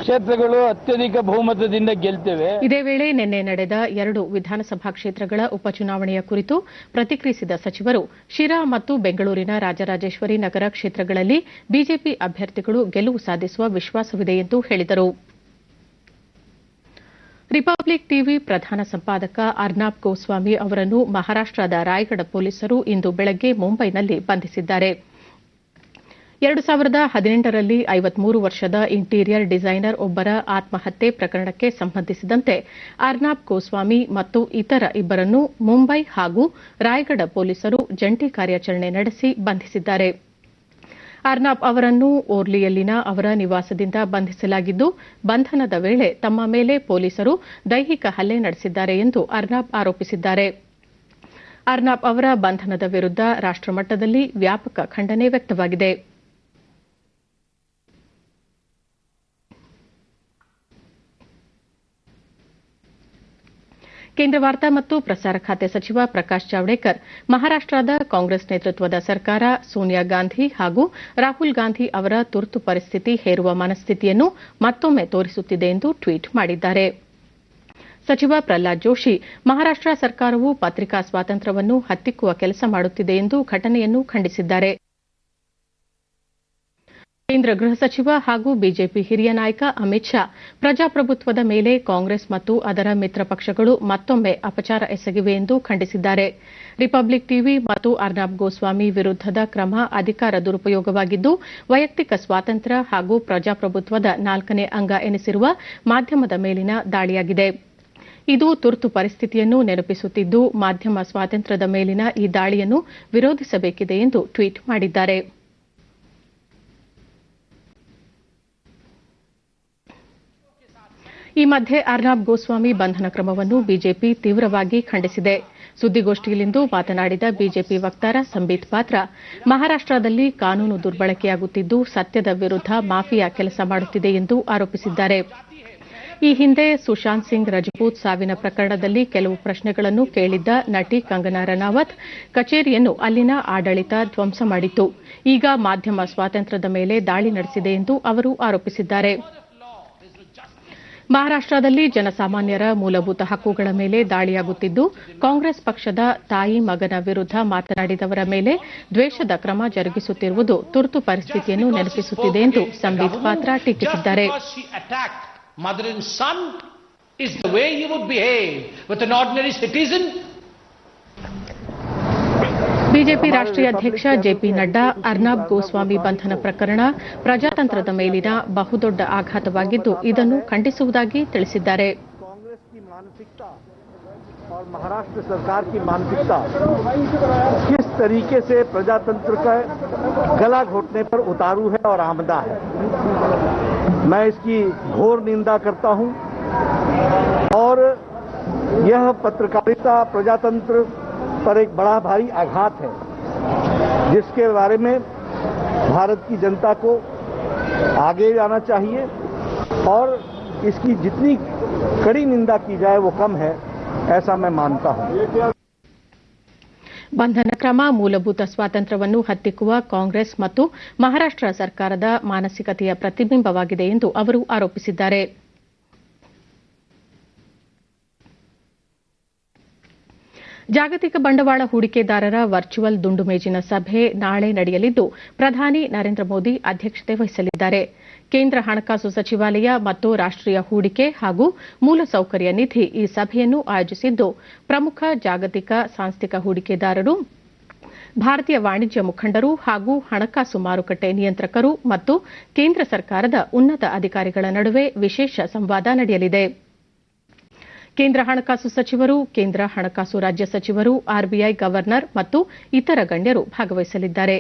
ಕ್ಷೇತ್ರಗಳು ಅತ್ಯಧಿಕ ಬಹುಮತದಿಂದ ಗೆಲ್ತೇವೆ. ಇದೇ ವೇಳೆ ನಿನ್ನೆ ನಡೆದ 2 ವಿಧಾನಸಭಾ ಕ್ಷೇತ್ರಗಳ ಉಪಚುನಾವಣೆಯ ಕುರಿತು ಪ್ರತಿಕ್ರಿಯಿಸಿದ ಸಚಿವರು ಶಿರಾ ಮತ್ತು ಬೆಂಗಳೂರಿನ ರಾಜರಾಜೇಶ್ವರಿ ನಗರ ಕ್ಷೇತ್ರಗಳಲ್ಲಿ ಬಿಜೆಪಿ ಅಭ್ಯರ್ಥಿಗಳು ಗೆಲುವು ಸಾಧಿಸುವ ವಿಶ್ವಾಸವಿದೆ ಎಂದು ಹೇಳಿದರು. ರಿಪಬ್ಲಿಕ್ ಟಿವಿ ಪ್ರಧಾನ ಸಂಪಾದಕ ಅರ್ನಾಬ್ ಗೋಸ್ವಾಮಿ ಅವರನ್ನು ಮಹಾರಾಷ್ಟದ ರಾಯಗಢ ಪೊಲೀಸರು ಇಂದು ಬೆಳಗ್ಗೆ ಮುಂಬೈನಲ್ಲಿ ಬಂಧಿಸಿದ್ದಾರೆ. 2018ರಲ್ಲಿ 53 ವರ್ಷದ ಇಂಟೀರಿಯರ್ ಡಿಸೈನರ್ ಒಬ್ಬರ ಆತ್ಮಹತ್ಯೆ ಪ್ರಕರಣಕ್ಕೆ ಸಂಬಂಧಿಸಿದಂತೆ ಅರ್ನಾಬ್ ಗೋಸ್ವಾಮಿ ಮತ್ತು ಇತರ ಇಬ್ಬರನ್ನು ಮುಂಬೈ ಹಾಗೂ ರಾಯಗಢ ಪೊಲೀಸರು ಜಂಟಿ ಕಾರ್ಯಾಚರಣೆ ನಡೆಸಿ ಬಂಧಿಸಿದ್ದಾರೆ. ಅರ್ನಾಬ್ ಅವರನ್ನು ಓರ್ಲಿಯಲ್ಲಿನ ಅವರ ನಿವಾಸದಿಂದ ಬಂಧಿಸಲಾಗಿದ್ದು, ಬಂಧನದ ವೇಳೆ ತಮ್ಮ ಮೇಲೆ ಪೊಲೀಸರು ದೈಹಿಕ ಹಲ್ಲೆ ನಡೆಸಿದ್ದಾರೆ ಎಂದು ಅರ್ನಾಬ್ ಆರೋಪಿಸಿದ್ದಾರೆ. ಅರ್ನಾಬ್ ಅವರ ಬಂಧನದ ವಿರುದ್ಧ ರಾಷ್ಟಮಟ್ಟದಲ್ಲಿ ವ್ಯಾಪಕ ಖಂಡನೆ ವ್ಯಕ್ತವಾಗಿದೆ. ಕೇಂದ್ರ ವಾರ್ತಾ ಮತ್ತು ಪ್ರಸಾರ ಖಾತೆ ಸಚಿವ ಪ್ರಕಾಶ್ ಜಾವಡೇಕರ್ ಮಹಾರಾಷ್ಟದ ಕಾಂಗ್ರೆಸ್ ನೇತೃತ್ವದ ಸರ್ಕಾರ ಸೋನಿಯಾ ಗಾಂಧಿ ಹಾಗೂ ರಾಹುಲ್ ಗಾಂಧಿ ಅವರ ತುರ್ತು ಪರಿಸ್ಥಿತಿ ಹೇರುವ ಮನಸ್ಥಿತಿಯನ್ನು ಮತ್ತೊಮ್ಮೆ ತೋರಿಸುತ್ತಿದೆ ಎಂದು ಟ್ವೀಟ್ ಮಾಡಿದ್ದಾರೆ. ಸಚಿವ ಪ್ರಹ್ಲಾದ್ ಜೋಶಿ ಮಹಾರಾಷ್ಟ ಸರ್ಕಾರವು ಪತ್ರಿಕಾ ಸ್ವಾತಂತ್ರ್ಯವನ್ನು ಹತ್ತಿಕ್ಕುವ ಕೆಲಸ ಮಾಡುತ್ತಿದೆ ಎಂದು ಘಟನೆಯನ್ನು ಖಂಡಿಸಿದ್ದಾರೆ. ಕೇಂದ್ರ ಗೃಹ ಸಚಿವ ಹಾಗೂ ಬಿಜೆಪಿ ಹಿರಿಯ ನಾಯಕ ಅಮಿತ್ ಶಾ ಪ್ರಜಾಪ್ರಭುತ್ವದ ಮೇಲೆ ಕಾಂಗ್ರೆಸ್ ಮತ್ತು ಅದರ ಮಿತ್ರ ಪಕ್ಷಗಳು ಮತ್ತೊಮ್ಮೆ ಅಪಚಾರ ಎಸಗಿವೆ ಎಂದು ಖಂಡಿಸಿದ್ದಾರೆ. ರಿಪಬ್ಲಿಕ್ ಟಿವಿ ಮತ್ತು ಅರ್ನಾಬ್ ಗೋಸ್ವಾಮಿ ವಿರುದ್ದದ ಕ್ರಮ ಅಧಿಕಾರ ದುರುಪಯೋಗವಾಗಿದ್ದು, ವೈಯಕ್ತಿಕ ಸ್ವಾತಂತ್ರ್ಯ ಹಾಗೂ ಪ್ರಜಾಪ್ರಭುತ್ವದ 4ನೇ ಅಂಗ ಎನಿಸಿರುವ ಮಾಧ್ಯಮದ ಮೇಲಿನ ದಾಳಿಯಾಗಿದೆ. ಇದು ತುರ್ತು ಪರಿಸ್ಥಿತಿಯನ್ನು ನೆನಪಿಸುತ್ತಿದ್ದು, ಮಾಧ್ಯಮ ಸ್ವಾತಂತ್ರ್ಯದ ಮೇಲಿನ ಈ ದಾಳಿಯನ್ನು ವಿರೋಧಿಸಬೇಕಿದೆ ಎಂದು ಟ್ವೀಟ್ ಮಾಡಿದ್ದಾರೆ. ಈ ಮಧ್ಯೆ ಅರ್ನಾಬ್ ಗೋಸ್ವಾಮಿ ಬಂಧನ ಕ್ರಮವನ್ನು ಬಿಜೆಪಿ ತೀವ್ರವಾಗಿ ಖಂಡಿಸಿದೆ. ಸುದ್ದಿಗೋಷ್ಠಿಯಲ್ಲಿಂದು ಮಾತನಾಡಿದ ಬಿಜೆಪಿ ವಕ್ತಾರ ಸಂಬಿತ್ ಪಾತ್ರ, ಮಹಾರಾಷ್ಟದಲ್ಲಿ ಕಾನೂನು ದುರ್ಬಳಕೆಯಾಗುತ್ತಿದ್ದು, ಸತ್ಯದ ವಿರುದ್ಧ ಮಾಫಿಯಾ ಕೆಲಸ ಮಾಡುತ್ತಿದೆ ಎಂದು ಆರೋಪಿಸಿದ್ದಾರೆ. ಈ ಹಿಂದೆ ಸುಶಾಂತ್ ಸಿಂಗ್ ರಜಪೂತ್ ಸಾವಿನ ಪ್ರಕರಣದಲ್ಲಿ ಕೆಲವು ಪ್ರಶ್ನೆಗಳನ್ನು ಕೇಳಿದ್ದ ನಟಿ ಕಂಗನಾ ರನಾವತ್ ಕಚೇರಿಯನ್ನು ಅಲ್ಲಿನ ಆಡಳಿತ ಧ್ವಂಸ ಮಾಡಿತ್ತು. ಈಗ ಮಾಧ್ಯಮ ಸ್ವಾತಂತ್ರ್ಯದ ಮೇಲೆ ದಾಳಿ ನಡೆಸಿದೆ ಎಂದು ಅವರು ಆರೋಪಿಸಿದ್ದಾರೆ. ಮಹಾರಾಷ್ಟದಲ್ಲಿ ಜನಸಾಮಾನ್ಯರ ಮೂಲಭೂತ ಹಕ್ಕುಗಳ ಮೇಲೆ ದಾಳಿಯಾಗುತ್ತಿದ್ದು, ಕಾಂಗ್ರೆಸ್ ಪಕ್ಷದ ತಾಯಿ ಮಗನ ವಿರುದ್ಧ ಮಾತನಾಡಿದವರ ಮೇಲೆ ದ್ವೇಷದ ಕ್ರಮ ಜರುಗಿಸುತ್ತಿರುವುದು ತುರ್ತು ಪರಿಸ್ಥಿತಿಯನ್ನು ನೆನಪಿಸುತ್ತಿದೆ ಎಂದು ಸಂಬಿತ್ ಪಾತ್ರ ಟೀಕಿಸಿದ್ದಾರೆ. ಬಿಜೆಪಿ ರಾಷ್ಟ್ರೀಯ ಅಧ್ಯಕ್ಷ ಜೆಪಿ ನಡ್ಡಾ ಅರ್ನಾಬ್ ಗೋಸ್ವಾಮಿ ಬಂಧನ ಪ್ರಕರಣ ಪ್ರಜಾತಂತ್ರದ ಮೇಲಿನ ಬಹುದೊಡ್ಡ ಆಘಾತವಾಗಿದ್ದು, ಇದನ್ನು ಖಂಡಿಸುವುದಾಗಿ ತಿಳಿಸಿದ್ದಾರೆ. कांग्रेस की मानसिकता और महाराष्ट्र सरकार की मानसिकता किस तरीके से प्रजातंत्र का गला घोटने पर उतारू है और आमदा है, मैं इसकी घोर निंदा करता हूं और यह पत्रकारिता प्रजातंत्र पर एक बड़ा भारी आघात है, जिसके बारे में भारत की जनता को आगे आना चाहिए और इसकी जितनी कड़ी निंदा की जाए वो कम है, ऐसा मैं मानता हूं. ಬಂಧನ ಕ್ರಮ ಮೂಲಭೂತ ಸ್ವಾತಂತ್ರ್ಯವನ್ನು ಹತ್ತಿಕ್ಕುವ ಕಾಂಗ್ರೆಸ್ ಮತ್ತು ಮಹಾರಾಷ್ಟ್ರ ಸರ್ಕಾರದ ಮಾನಸಿಕತೆಯ ಪ್ರತಿಬಿಂಬವಾಗಿದೆ ಎಂದು ಅವರು ಆರೋಪಿಸಿದ್ದಾರೆ. ಜಾಗತಿಕ ಬಂಡವಾಳ ಹೂಡಿಕೆದಾರರ ವರ್ಚುವಲ್ ದುಂಡು ಮೇಜಿನ ಸಭೆ ನಾಳೆ ನಡೆಯಲಿದ್ದು, ಪ್ರಧಾನಿ ನರೇಂದ್ರ ಮೋದಿ ಅಧ್ಯಕ್ಷತೆ ವಹಿಸಲಿದ್ದಾರೆ. ಕೇಂದ್ರ ಹಣಕಾಸು ಸಚಿವಾಲಯ ಮತ್ತು ರಾಷ್ಟ್ರೀಯ ಹೂಡಿಕೆ ಹಾಗೂ ಮೂಲಸೌಕರ್ಯ ನಿಧಿ ಈ ಸಭೆಯನ್ನು ಆಯೋಜಿಸಿದ್ದು, ಪ್ರಮುಖ ಜಾಗತಿಕ ಸಾಂಸ್ಥಿಕ ಹೂಡಿಕೆದಾರರು, ಭಾರತೀಯ ವಾಣಿಜ್ಯ ಮುಖಂಡರು ಹಾಗೂ ಹಣಕಾಸು ಮಾರುಕಟ್ಟೆ ನಿಯಂತ್ರಕರು ಮತ್ತು ಕೇಂದ್ರ ಸರ್ಕಾರದ ಉನ್ನತ ಅಧಿಕಾರಿಗಳ ನಡುವೆ ವಿಶೇಷ ಸಂವಾದ ನಡೆಯಲಿದೆ. ಕೇಂದ್ರ ಹಣಕಾಸು ಸಚಿವರು, ಕೇಂದ್ರ ಹಣಕಾಸು ರಾಜ್ಯ ಸಚಿವರು, ಆರ್ಬಿಐ ಗವರ್ನರ್ ಮತ್ತು ಇತರ ಗಣ್ಯರು ಭಾಗವಹಿಸಲಿದ್ದಾರೆ.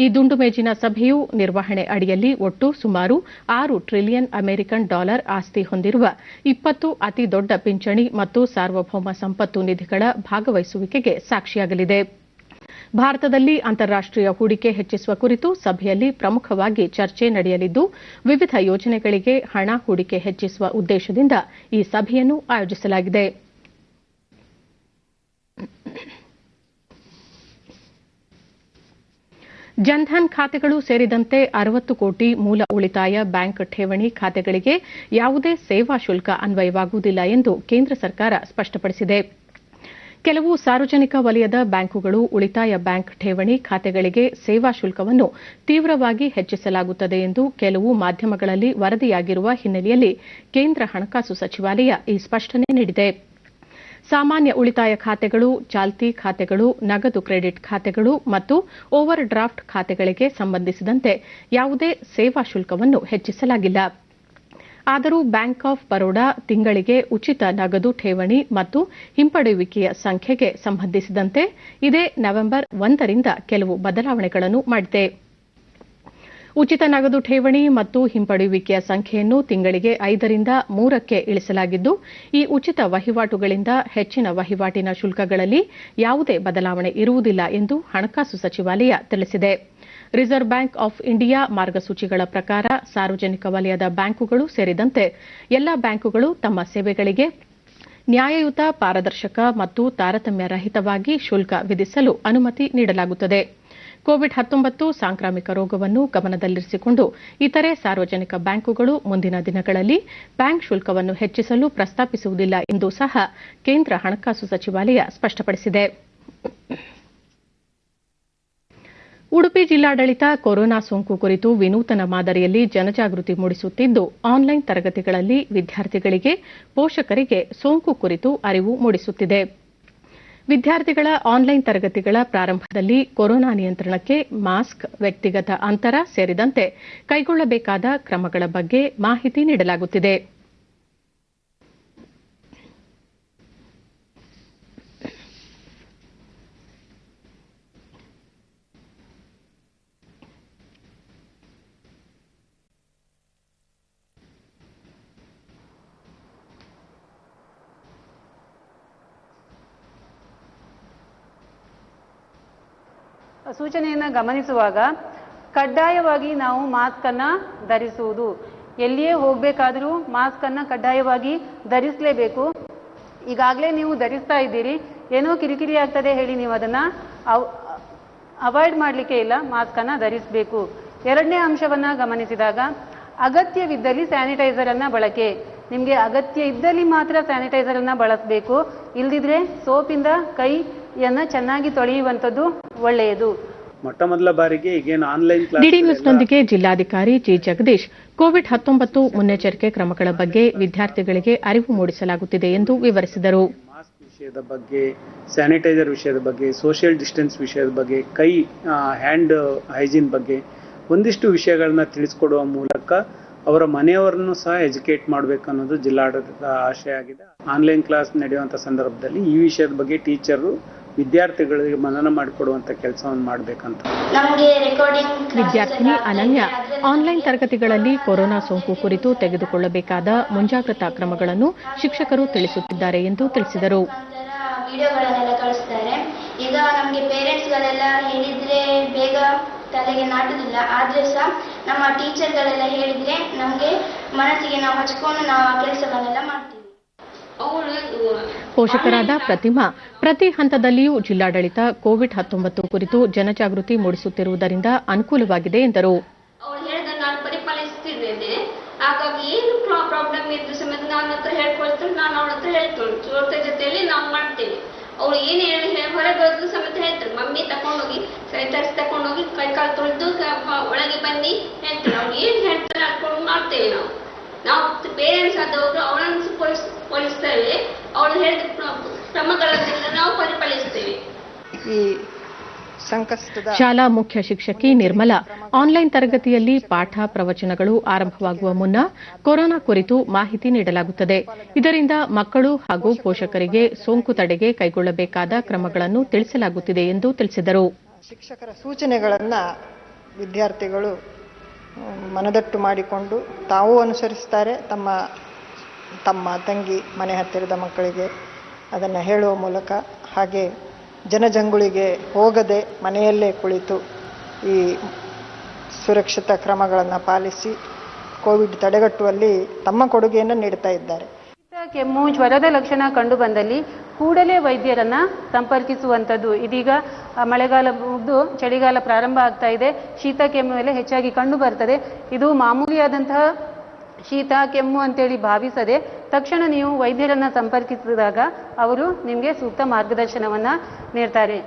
ಈ ದುಂಡು ಮೇಜಿನ ಸಭೆಯು ನಿರ್ವಹಣೆ ಅಡಿಯಲ್ಲಿ ಒಟ್ಟು ಸುಮಾರು 6 ಟ್ರಿಲಿಯನ್ ಅಮೆರಿಕನ್ ಡಾಲರ್ ಆಸ್ತಿ ಹೊಂದಿರುವ 20 ಅತಿ ದೊಡ್ಡ ಪಿಂಚಣಿ ಮತ್ತು ಸಾರ್ವಭೌಮ ಸಂಪತ್ತು ನಿಧಿಗಳ ಭಾಗವಹಿಸುವಿಕೆಗೆ ಸಾಕ್ಷಿಯಾಗಲಿದೆ. ಭಾರತದಲ್ಲಿ ಅಂತಾರಾಷ್ಟೀಯ ಹೂಡಿಕೆ ಹೆಚ್ಚಿಸುವ ಕುರಿತು ಸಭೆಯಲ್ಲಿ ಪ್ರಮುಖವಾಗಿ ಚರ್ಚೆ ನಡೆಯಲಿದ್ದು, ವಿವಿಧ ಯೋಜನೆಗಳಿಗೆ ಹಣ ಹೂಡಿಕೆ ಹೆಚ್ಚಿಸುವ ಉದ್ದೇಶದಿಂದ ಈ ಸಭೆಯನ್ನು ಆಯೋಜಿಸಲಾಗಿದೆ. ಜನ್ಧನ್ ಖಾತೆಗಳು ಸೇರಿದಂತೆ 60 ಕೋಟಿ ಮೂಲ ಉಳಿತಾಯ ಬ್ಯಾಂಕ್ ಠೇವಣಿ ಖಾತೆಗಳಿಗೆ ಯಾವುದೇ ಸೇವಾ ಶುಲ್ಕ ಅನ್ವಯವಾಗುವುದಿಲ್ಲ ಎಂದು ಕೇಂದ್ರ ಸರ್ಕಾರ ಸ್ಪಷ್ಟಪಡಿಸಿದೆ. ಕೆಲವು ಸಾರ್ವಜನಿಕ ವಲಯದ ಬ್ಯಾಂಕುಗಳು ಉಳಿತಾಯ ಬ್ಯಾಂಕ್ ಠೇವಣಿ ಖಾತೆಗಳಿಗೆ ಸೇವಾ ಶುಲ್ಕವನ್ನು ತೀವ್ರವಾಗಿ ಹೆಚ್ಚಿಸಲಾಗುತ್ತದೆ ಎಂದು ಕೆಲವು ಮಾಧ್ಯಮಗಳಲ್ಲಿ ವರದಿಯಾಗಿರುವ ಹಿನ್ನೆಲೆಯಲ್ಲಿ ಕೇಂದ್ರ ಹಣಕಾಸು ಸಚಿವಾಲಯ ಈ ಸ್ಪಷ್ಟನೆ ನೀಡಿದೆ. ಸಾಮಾನ್ಯ ಉಳಿತಾಯ ಖಾತೆಗಳು, ಚಾಲ್ತಿ ಖಾತೆಗಳು, ನಗದು ಕ್ರೆಡಿಟ್ ಖಾತೆಗಳು ಮತ್ತು ಓವರ್ ಡ್ರಾಫ್ಟ್ ಖಾತೆಗಳಿಗೆ ಸಂಬಂಧಿಸಿದಂತೆ ಯಾವುದೇ ಸೇವಾ ಶುಲ್ಕವನ್ನು ಹೆಚ್ಚಿಸಲಾಗಿಲ್ಲ. ಆದರೂ ಬ್ಯಾಂಕ್ ಆಫ್ ಬರೋಡಾ ತಿಂಗಳಿಗೆ ಉಚಿತ ನಗದು ಠೇವಣಿ ಮತ್ತು ಹಿಂಪಡೆಯುವಿಕೆಯ ಸಂಖ್ಯೆಗೆ ಸಂಬಂಧಿಸಿದಂತೆ ಇದೇ ನವೆಂಬರ್ 1ರಿಂದ ಕೆಲವು ಬದಲಾವಣೆಗಳನ್ನು ಮಾಡಿದೆ. ಉಚಿತ ನಗದು ಠೇವಣಿ ಮತ್ತು ಹಿಂಪಡೆಯುವಿಕೆಯ ಸಂಖ್ಯೆಯನ್ನು ತಿಂಗಳಿಗೆ 5ರಿಂದ 3ಕ್ಕೆ ಇಳಿಸಲಾಗಿದ್ದು, ಈ ಉಚಿತ ವಹಿವಾಟುಗಳಿಂದ ಹೆಚ್ಚಿನ ವಹಿವಾಟಿನ ಶುಲ್ಕಗಳಲ್ಲಿ ಯಾವುದೇ ಬದಲಾವಣೆ ಇರುವುದಿಲ್ಲ ಎಂದು ಹಣಕಾಸು ಸಚಿವಾಲಯ ತಿಳಿಸಿದೆ. ರಿಸರ್ವ್ ಬ್ಯಾಂಕ್ ಆಫ್ ಇಂಡಿಯಾ ಮಾರ್ಗಸೂಚಿಗಳ ಪ್ರಕಾರ ಸಾರ್ವಜನಿಕ ವಲಯದ ಬ್ಯಾಂಕುಗಳು ಸೇರಿದಂತೆ ಎಲ್ಲಾ ಬ್ಯಾಂಕುಗಳು ತಮ್ಮ ಸೇವೆಗಳಿಗೆ ನ್ಯಾಯಯುತ, ಪಾರದರ್ಶಕ ಮತ್ತು ತಾರತಮ್ಯ ರಹಿತವಾಗಿ ಶುಲ್ಕ ವಿಧಿಸಲು ಅನುಮತಿ ನೀಡಲಾಗುತ್ತದೆ. ಕೋವಿಡ್-19 ಸಾಂಕ್ರಾಮಿಕ ರೋಗವನ್ನು ಗಮನದಲ್ಲಿರಿಸಿಕೊಂಡು ಇತರೆ ಸಾರ್ವಜನಿಕ ಬ್ಯಾಂಕುಗಳು ಮುಂದಿನ ದಿನಗಳಲ್ಲಿ ಬ್ಯಾಂಕ್ ಶುಲ್ಕವನ್ನು ಹೆಚ್ಚಿಸಲು ಪ್ರಸ್ತಾಪಿಸುವುದಿಲ್ಲ ಎಂದು ಸಹ ಕೇಂದ್ರ ಹಣಕಾಸು ಸಚಿವಾಲಯ ಸ್ಪಷ್ಟಪಡಿಸಿದೆ. ಉಡುಪಿ ಜಿಲ್ಲಾಡಳಿತ ಕೊರೋನಾ ಸೋಂಕು ಕುರಿತು ವಿನೂತನ ಮಾದರಿಯಲ್ಲಿ ಜನಜಾಗೃತಿ ಮೂಡಿಸುತ್ತಿದ್ದು, ಆನ್ಲೈನ್ ತರಗತಿಗಳಲ್ಲಿ ವಿದ್ಯಾರ್ಥಿಗಳಿಗೆ, ಪೋಷಕರಿಗೆ ಸೋಂಕು ಕುರಿತು ಅರಿವು ಮೂಡಿಸುತ್ತಿದೆ. ವಿದ್ಯಾರ್ಥಿಗಳ ಆನ್ಲೈನ್ ತರಗತಿಗಳ ಪ್ರಾರಂಭದಲ್ಲಿ ಕೊರೋನಾ ನಿಯಂತ್ರಣಕ್ಕೆ ಮಾಸ್ಕ್, ವ್ಯಕ್ತಿಗತ ಅಂತರ ಸೇರಿದಂತೆ ಕೈಗೊಳ್ಳಬೇಕಾದ ಕ್ರಮಗಳ ಬಗ್ಗೆ ಮಾಹಿತಿ ನೀಡಲಾಗುತ್ತಿದೆ. ಸೂಚನೆಯನ್ನು ಗಮನಿಸುವಾಗ ಕಡ್ಡಾಯವಾಗಿ ನಾವು ಮಾಸ್ಕ್ ಅನ್ನ ಧರಿಸುವುದು, ಎಲ್ಲಿಯೇ ಹೋಗಬೇಕಾದರೂ ಮಾಸ್ಕ್ ಅನ್ನ ಕಡ್ಡಾಯವಾಗಿ ಧರಿಸಲೇಬೇಕು. ಈಗಾಗಲೇ ನೀವು ಧರಿಸ್ತಾ ಇದ್ದೀರಿ, ಏನೋ ಕಿರಿಕಿರಿ ಆಗ್ತದೆ ಹೇಳಿ ನೀವು ಅದನ್ನ ಅವಾಯ್ಡ್ ಮಾಡಲಿಕ್ಕೆ ಇಲ್ಲ, ಮಾಸ್ಕ್ ಅನ್ನ ಧರಿಸಬೇಕು. ಎರಡನೇ ಅಂಶವನ್ನ ಗಮನಿಸಿದಾಗ ಅಗತ್ಯವಿದ್ದಲ್ಲಿ ಸ್ಯಾನಿಟೈಸರ್ ಅನ್ನ ಬಳಕೆ. ನಿಮಗೆ ಅಗತ್ಯ ಇದ್ದಲ್ಲಿ ಮಾತ್ರ ಸ್ಯಾನಿಟೈಸರ್ ಅನ್ನ ಬಳಸಬೇಕು, ಇಲ್ದಿದ್ರೆ ಸೋಪಿಂದ ಕೈಯನ್ನ ಚೆನ್ನಾಗಿ ತೊಳೆಯುವಂಥದ್ದು ಒಳ್ಳೆಯದು. ಮೊಟ್ಟ ಮೊದಲ ಬಾರಿಗೆ ಈಗೇನು ಆನ್ಲೈನ್ ಡಿಡಿ ನ್ಯೂಸ್ನೊಂದಿಗೆ ಜಿಲ್ಲಾಧಿಕಾರಿ ಜಿ ಜಗದೀಶ್ ಕೋವಿಡ್-19 ಮುನ್ನೆಚ್ಚರಿಕೆ ಕ್ರಮಗಳ ಬಗ್ಗೆ ವಿದ್ಯಾರ್ಥಿಗಳಿಗೆ ಅರಿವು ಮೂಡಿಸಲಾಗುತ್ತಿದೆ ಎಂದು ವಿವರಿಸಿದರು. ಮಾಸ್ಕ್ ವಿಷಯದ ಬಗ್ಗೆ, ಸ್ಯಾನಿಟೈಸರ್ ವಿಷಯದ ಬಗ್ಗೆ, ಸೋಷಿಯಲ್ ಡಿಸ್ಟೆನ್ಸ್ ವಿಷಯದ ಬಗ್ಗೆ, ಹ್ಯಾಂಡ್ ಹೈಜೀನ್ ಬಗ್ಗೆ ಒಂದಿಷ್ಟು ವಿಷಯಗಳನ್ನ ತಿಳಿಸ್ಕೊಡುವ ಮೂಲಕ ಅವರ ಮನೆಯವರನ್ನು ಸಹ ಎಜುಕೇಟ್ ಮಾಡಬೇಕು ಅನ್ನೋದು ಜಿಲ್ಲಾಡಳಿತದ ಆಶಯ ಆಗಿದೆ. ಆನ್ಲೈನ್ ಕ್ಲಾಸ್ ನಡೆಯುವಂಥ ಸಂದರ್ಭದಲ್ಲಿ ಈ ವಿಷಯದ ಬಗ್ಗೆ ಟೀಚರು ವಿದ್ಯಾರ್ಥಿಗಳಿಗೆ ಮನನ ಮಾಡಿಕೊಡುವಂತ ಕೆಲಸವನ್ನು ಮಾಡಬೇಕಂತ. ವಿದ್ಯಾರ್ಥಿನಿ ಅನನ್ಯ ಆನ್ಲೈನ್ ತರಗತಿಗಳಲ್ಲಿ ಕೊರೋನಾ ಸೋಂಕು ಕುರಿತು ತೆಗೆದುಕೊಳ್ಳಬೇಕಾದ ಮುಂಜಾಗ್ರತಾ ಕ್ರಮಗಳನ್ನು ಶಿಕ್ಷಕರು ತಿಳಿಸುತ್ತಿದ್ದಾರೆ ಎಂದು ತಿಳಿಸಿದರು. ವಿಡಿಯೋಗಳನ್ನೆಲ್ಲ ಕಳಿಸ್ತಾರೆ. ಈಗ ನಮಗೆ ಪೇರೆಂಟ್ಸ್ಗಳೆಲ್ಲ ಹೇಳಿದ್ರೆ ಬೇಗ ತಲೆಗೆ ನಾಟುದಿಲ್ಲ, ಆದ್ರೆ ಸಹ ನಮ್ಮ ಟೀಚರ್ಗಳೆಲ್ಲ ಹೇಳಿದ್ರೆ ನಮಗೆ ಮನಸ್ಸಿಗೆ ನಾವು ಹಚ್ಕೊಂಡು ನಾವು ಆ ಕೆಲಸವನ್ನೆಲ್ಲ ಮಾಡ್ತೀವಿ. ಪೋಷಕರಾದ ಪ್ರತಿಮಾ ಪ್ರತಿ ಹಂತದಲ್ಲಿಯೂ ಜಿಲ್ಲಾಡಳಿತ ಕೋವಿಡ್-19 ಕುರಿತು ಜನಜಾಗೃತಿ ಮೂಡಿಸುತ್ತಿರುವುದರಿಂದ ಅನುಕೂಲವಾಗಿದೆ ಎಂದರು. ಅವಳು ಹೇಳಿದ ನಾನು ಪರಿಪಾಲಿಸುತ್ತಿದ್ದೇನೆ, ಹಾಗಾಗಿ ಏನು ಪ್ರಾಬ್ಲಮ್ ಇದ್ರು ಸಮೇತ ನನ್ನ ಹತ್ರ ಹೇಳ್ಕೊಳ್ತಾರೆ, ನಾನು ಅವಳ ಹತ್ರ ಹೇಳ್ತೇನೆ, ಜೊತೆ ಜೊತೆಯಲ್ಲಿ ನಾವು ಮಾಡ್ತೇವೆ. ಅವಳು ಏನು ಹೇಳಿ ಹೊರಗೆ ಹೋದ್ರು ಸಮೇತ ಹೇಳ್ತಾರೆ, ಮಮ್ಮಿ ತಕೊಂಡೋಗಿ ಸ್ಯಾನಿಟೈಸ್ ತಕೊಂಡೋಗಿ ಕೈ ಕಾಲು ತೊಳೆದು ಒಳಗೆ ಬನ್ನಿ ಹೇಳ್ತಾರೆ. ಅವ್ಳು ಏನು ಹೇಳ್ತಾರೆ ಅನ್ಕೊಂಡು ಮಾಡ್ತೇವೆ. ನಾವು ಪೇರೆಂಟ್ಸ್ ಆದವರು ಅವಳನ್ನು ಪೊಲಿಸ್ತೇವೆ, ಅವಳು ಹೇಳಿದ ಕ್ರಮಗಳನ್ನೆಲ್ಲ ನಾವು ಪರಿಪಾಲಿಸ್ತೇವೆ. ಈ ಸಂಕಷ್ಟದ ಶಾಲಾ ಮುಖ್ಯ ಶಿಕ್ಷಕಿ ನಿರ್ಮಲಾ ಆನ್ಲೈನ್ ತರಗತಿಯಲ್ಲಿ ಪಾಠ ಪ್ರವಚನಗಳು ಆರಂಭವಾಗುವ ಮುನ್ನ ಕೊರೋನಾ ಕುರಿತು ಮಾಹಿತಿ ನೀಡಲಾಗುತ್ತದೆ. ಇದರಿಂದ ಮಕ್ಕಳು ಹಾಗೂ ಪೋಷಕರಿಗೆ ಸೋಂಕು ತಡೆಗೆ ಕೈಗೊಳ್ಳಬೇಕಾದ ಕ್ರಮಗಳನ್ನು ತಿಳಿಸಲಾಗುತ್ತಿದೆ ಎಂದು ತಿಳಿಸಿದರು. ಶಿಕ್ಷಕರ ಸೂಚನೆಗಳನ್ನು ವಿದ್ಯಾರ್ಥಿಗಳು ಮನದಟ್ಟು ಮಾಡಿಕೊಂಡು ತಾವೂ ಅನುಸರಿಸುತ್ತಾರೆ. ತಮ್ಮ ತಂಗಿ ಮನೆ ಹತ್ತಿರದ ಮಕ್ಕಳಿಗೆ ಅದನ್ನು ಹೇಳುವ ಮೂಲಕ, ಹಾಗೆ ಜನಜಂಗುಳಿಗೆ ಹೋಗದೆ ಮನೆಯಲ್ಲೇ ಕುಳಿತು ಈ ಸುರಕ್ಷಿತ ಕ್ರಮಗಳನ್ನು ಪಾಲಿಸಿ ಕೋವಿಡ್ ತಡೆಗಟ್ಟುವಲ್ಲಿ ತಮ್ಮ ಕೊಡುಗೆಯನ್ನು ನೀಡುತ್ತಾ ಇದ್ದಾರೆ. ಕೆಮ್ಮು, ಜ್ವರದ ಲಕ್ಷಣ ಕಂಡು ಬಂದಲ್ಲಿ ಕೂಡಲೇ ವೈದ್ಯರನ್ನ ಸಂಪರ್ಕಿಸುವಂಥದ್ದು. ಇದೀಗ ಮಳೆಗಾಲ ಮುಗಿದು ಚಳಿಗಾಲ ಪ್ರಾರಂಭ ಆಗ್ತಾ ಇದೆ. ಶೀತ ಕೆಮ್ಮು ಎಲ್ಲ ಹೆಚ್ಚಾಗಿ ಕಂಡು ಬರ್ತದೆ. ಇದು ಮಾಮೂಲಿಯಾದಂತಹ ಶೀತ ಕೆಮ್ಮು ಅಂತೇಳಿ ಭಾವಿಸದೆ ತಕ್ಷಣ ನೀವು ವೈದ್ಯರನ್ನ ಸಂಪರ್ಕಿಸಿದಾಗ ಅವರು ನಿಮಗೆ ಸೂಕ್ತ ಮಾರ್ಗದರ್ಶನವನ್ನ ನೀಡ್ತಾರೆ.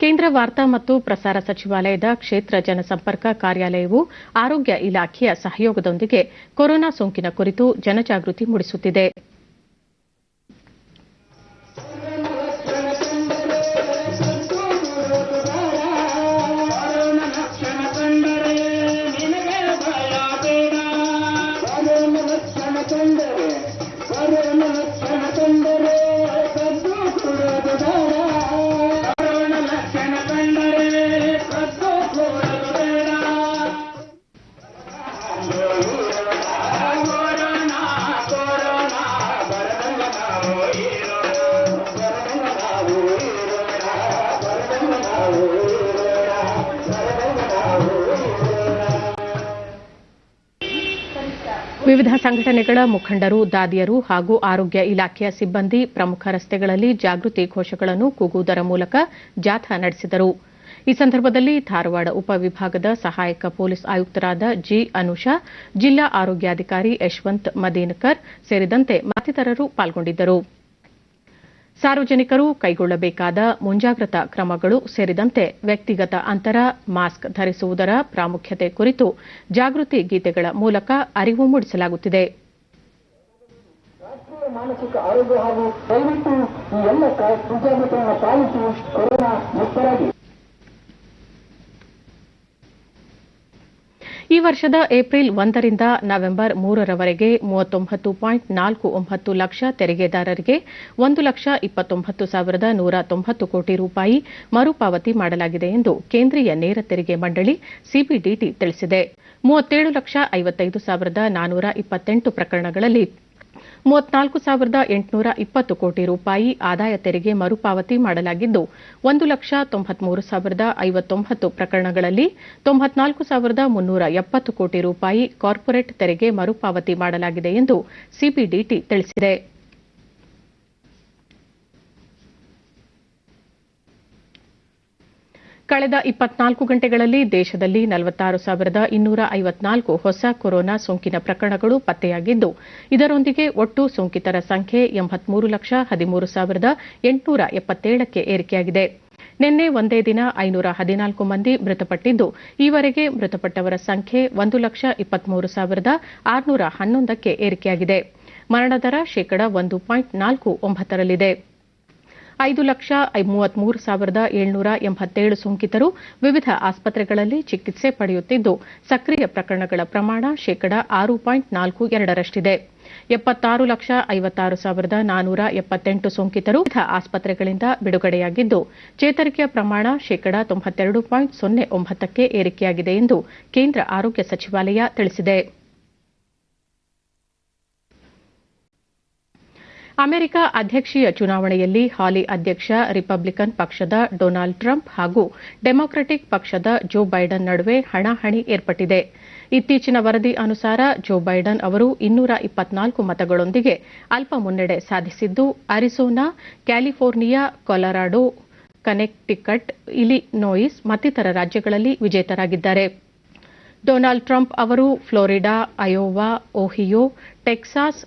ಕೇಂದ್ರ ವಾರ್ತಾ ಮತ್ತು ಪ್ರಸಾರ ಸಚಿವಾಲಯದ ಕ್ಷೇತ್ರ ಜನಸಂಪರ್ಕ ಕಾರ್ಯಾಲಯವು ಆರೋಗ್ಯ ಇಲಾಖೆಯ ಸಹಯೋಗದೊಂದಿಗೆ ಕೊರೋನಾ ಸೋಂಕಿನ ಕುರಿತು ಜನಜಾಗೃತಿ ಮೂಡಿಸುತ್ತಿದೆ. ವಿವಿಧ ಸಂಘಟನೆಗಳ ಮುಖಂಡರು, ದಾದಿಯರು ಹಾಗೂ ಆರೋಗ್ಯ ಇಲಾಖೆಯ ಸಿಬ್ಬಂದಿ ಪ್ರಮುಖ ರಸ್ತೆಗಳಲ್ಲಿ ಜಾಗೃತಿ ಘೋಷಗಳನ್ನು ಕೂಗುವುದರ ಮೂಲಕ ಜಾಥಾ ನಡೆಸಿದರು. ಈ ಸಂದರ್ಭದಲ್ಲಿ ಧಾರವಾಡ ಉಪವಿಭಾಗದ ಸಹಾಯಕ ಪೊಲೀಸ್ ಆಯುಕ್ತರಾದ ಜಿ. ಅನುಷಾ, ಜಿಲ್ಲಾ ಆರೋಗ್ಯಾಧಿಕಾರಿ ಯಶವಂತ್ ಮದೀನಕರ್ ಸೇರಿದಂತೆ ಮತ್ತಿತರರು ಪಾಲ್ಗೊಂಡಿದ್ದರು. ಸಾರ್ವಜನಿಕರು ಕೈಗೊಳ್ಳಬೇಕಾದ ಮುಂಜಾಗ್ರತಾ ಕ್ರಮಗಳು ಸೇರಿದಂತೆ ವ್ಯಕ್ತಿಗತ ಅಂತರ, ಮಾಸ್ಕ್ ಧರಿಸುವುದರ ಪ್ರಾಮುಖ್ಯತೆ ಕುರಿತು ಜಾಗೃತಿ ಗೀತೆಗಳ ಮೂಲಕ ಅರಿವು ಮೂಡಿಸಲಾಗುತ್ತಿದೆ. ಮಾನಸಿಕ ಆರೋಗ್ಯ ಹಾಗೂ ದಯವಿಟ್ಟು ಈ ಎಲ್ಲ ಮುಂಜಾಗ್ರತೆಯನ್ನು ಪಾಲಿಸಿ ಕೊರೋನಾ ಮುಕ್ತರಾಗಿ. ಈ ವರ್ಷದ ಏಪ್ರಿಲ್ 1ರಿಂದ ನವೆಂಬರ್ 3ರವರೆಗೆ 39.49 ಲಕ್ಷ ತೆರಿಗೆದಾರರಿಗೆ 1,29,190 ಕೋಟಿ ರೂಪಾಯಿ ಮರುಪಾವತಿ ಮಾಡಲಾಗಿದೆ ಎಂದು ಕೇಂದ್ರೀಯ ನೇರ ತೆರಿಗೆ ಮಂಡಳಿ ಸಿಬಿಡಿಟಿ ತಿಳಿಸಿದೆ. 37,55,428 ಪ್ರಕರಣಗಳಲ್ಲಿ 34,820 ಕೋಟಿ ರೂಪಾಯಿ ಆದಾಯ ತೆರಿಗೆ ಮರುಪಾವತಿ ಮಾಡಲಾಗಿದ್ದು, 1,93,059 ಪ್ರಕರಣಗಳಲ್ಲಿ 94,370 ಕೋಟಿ ರೂಪಾಯಿ ಕಾರ್ಪೊರೇಟ್ ತೆರಿಗೆ ಮರುಪಾವತಿ ಮಾಡಲಾಗಿದೆ ಎಂದು ಸಿಬಿಡಿಟಿ ತಿಳಿಸಿದೆ. ಕಳೆದ 24 ಗಂಟೆಗಳಲ್ಲಿ ದೇಶದಲ್ಲಿ 46,254 ಹೊಸ ಕೊರೋನಾ ಸೋಂಕಿನ ಪ್ರಕರಣಗಳು ಪತ್ತೆಯಾಗಿದ್ದು, ಇದರೊಂದಿಗೆ ಒಟ್ಟು ಸೋಂಕಿತರ ಸಂಖ್ಯೆ 83,13,877ಕ್ಕೆ ಏರಿಕೆಯಾಗಿದೆ. ನಿನ್ನೆ ಒಂದೇ ದಿನ 514 ಮಂದಿ ಮೃತಪಟ್ಟಿದ್ದು, ಈವರೆಗೆ ಮೃತಪಟ್ಟವರ ಸಂಖ್ಯೆ 1,23,611ಕ್ಕೆ ಏರಿಕೆಯಾಗಿದೆ. ಮರಣದರ ಶೇಕಡಾ 1.49ರಲ್ಲಿದೆ. 5,33,787 ಸೋಂಕಿತರು ವಿವಿಧ ಆಸ್ಪತ್ರೆಗಳಲ್ಲಿ ಚಿಕಿತ್ಸೆ ಪಡೆಯುತ್ತಿದ್ದು, ಸಕ್ರಿಯ ಪ್ರಕರಣಗಳ ಪ್ರಮಾಣ ಶೇಕಡಾ 6.42ರಷ್ಟಿದೆ. 76,56,478 ಸೋಂಕಿತರು ವಿವಿಧ ಆಸ್ಪತ್ರೆಗಳಿಂದ ಬಿಡುಗಡೆಯಾಗಿದ್ದು, ಚೇತರಿಕೆಯ ಪ್ರಮಾಣ ಶೇಕಡಾ 92.09ಕ್ಕೆ ಏರಿಕೆಯಾಗಿದೆ ಎಂದು ಕೇಂದ್ರ ಆರೋಗ್ಯ ಸಚಿವಾಲಯ ತಿಳಿಸಿದೆ. ಅಮೆರಿಕ ಅಧ್ಯಕ್ಷೀಯ ಚುನಾವಣೆಯಲ್ಲಿ ಹಾಲಿ ಅಧ್ಯಕ್ಷ ರಿಪಬ್ಲಿಕನ್ ಪಕ್ಷದ ಡೊನಾಲ್ಡ್ ಟ್ರಂಪ್ ಹಾಗೂ ಡೆಮಾಕ್ರೆಟಿಕ್ ಪಕ್ಷದ ಜೋ ಬೈಡನ್ ನಡುವೆ ಹಣಾಹಣಿ ಏರ್ಪಟ್ಟಿದೆ. ಇತ್ತೀಚಿನ ವರದಿ ಅನುಸಾರ ಜೋ ಬೈಡನ್ ಅವರು 224 ಮತಗಳೊಂದಿಗೆ ಅಲ್ಪ ಮುನ್ನಡೆ ಸಾಧಿಸಿದ್ದು, ಅರಿಜೋನಾ, ಕ್ಯಾಲಿಫೋರ್ನಿಯಾ, ಕೊಲರಾಡೋ, ಕನೆಕ್ಟಿಕಟ್, ಇಲಿನೋಯಿಸ್ ಮತ್ತಿತರ ರಾಜ್ಯಗಳಲ್ಲಿ ವಿಜೇತರಾಗಿದ್ದಾರೆ. ಡೊನಾಲ್ಡ್ ಟ್ರಂಪ್ ಅವರು Florida, Iowa, Ohio, Texas,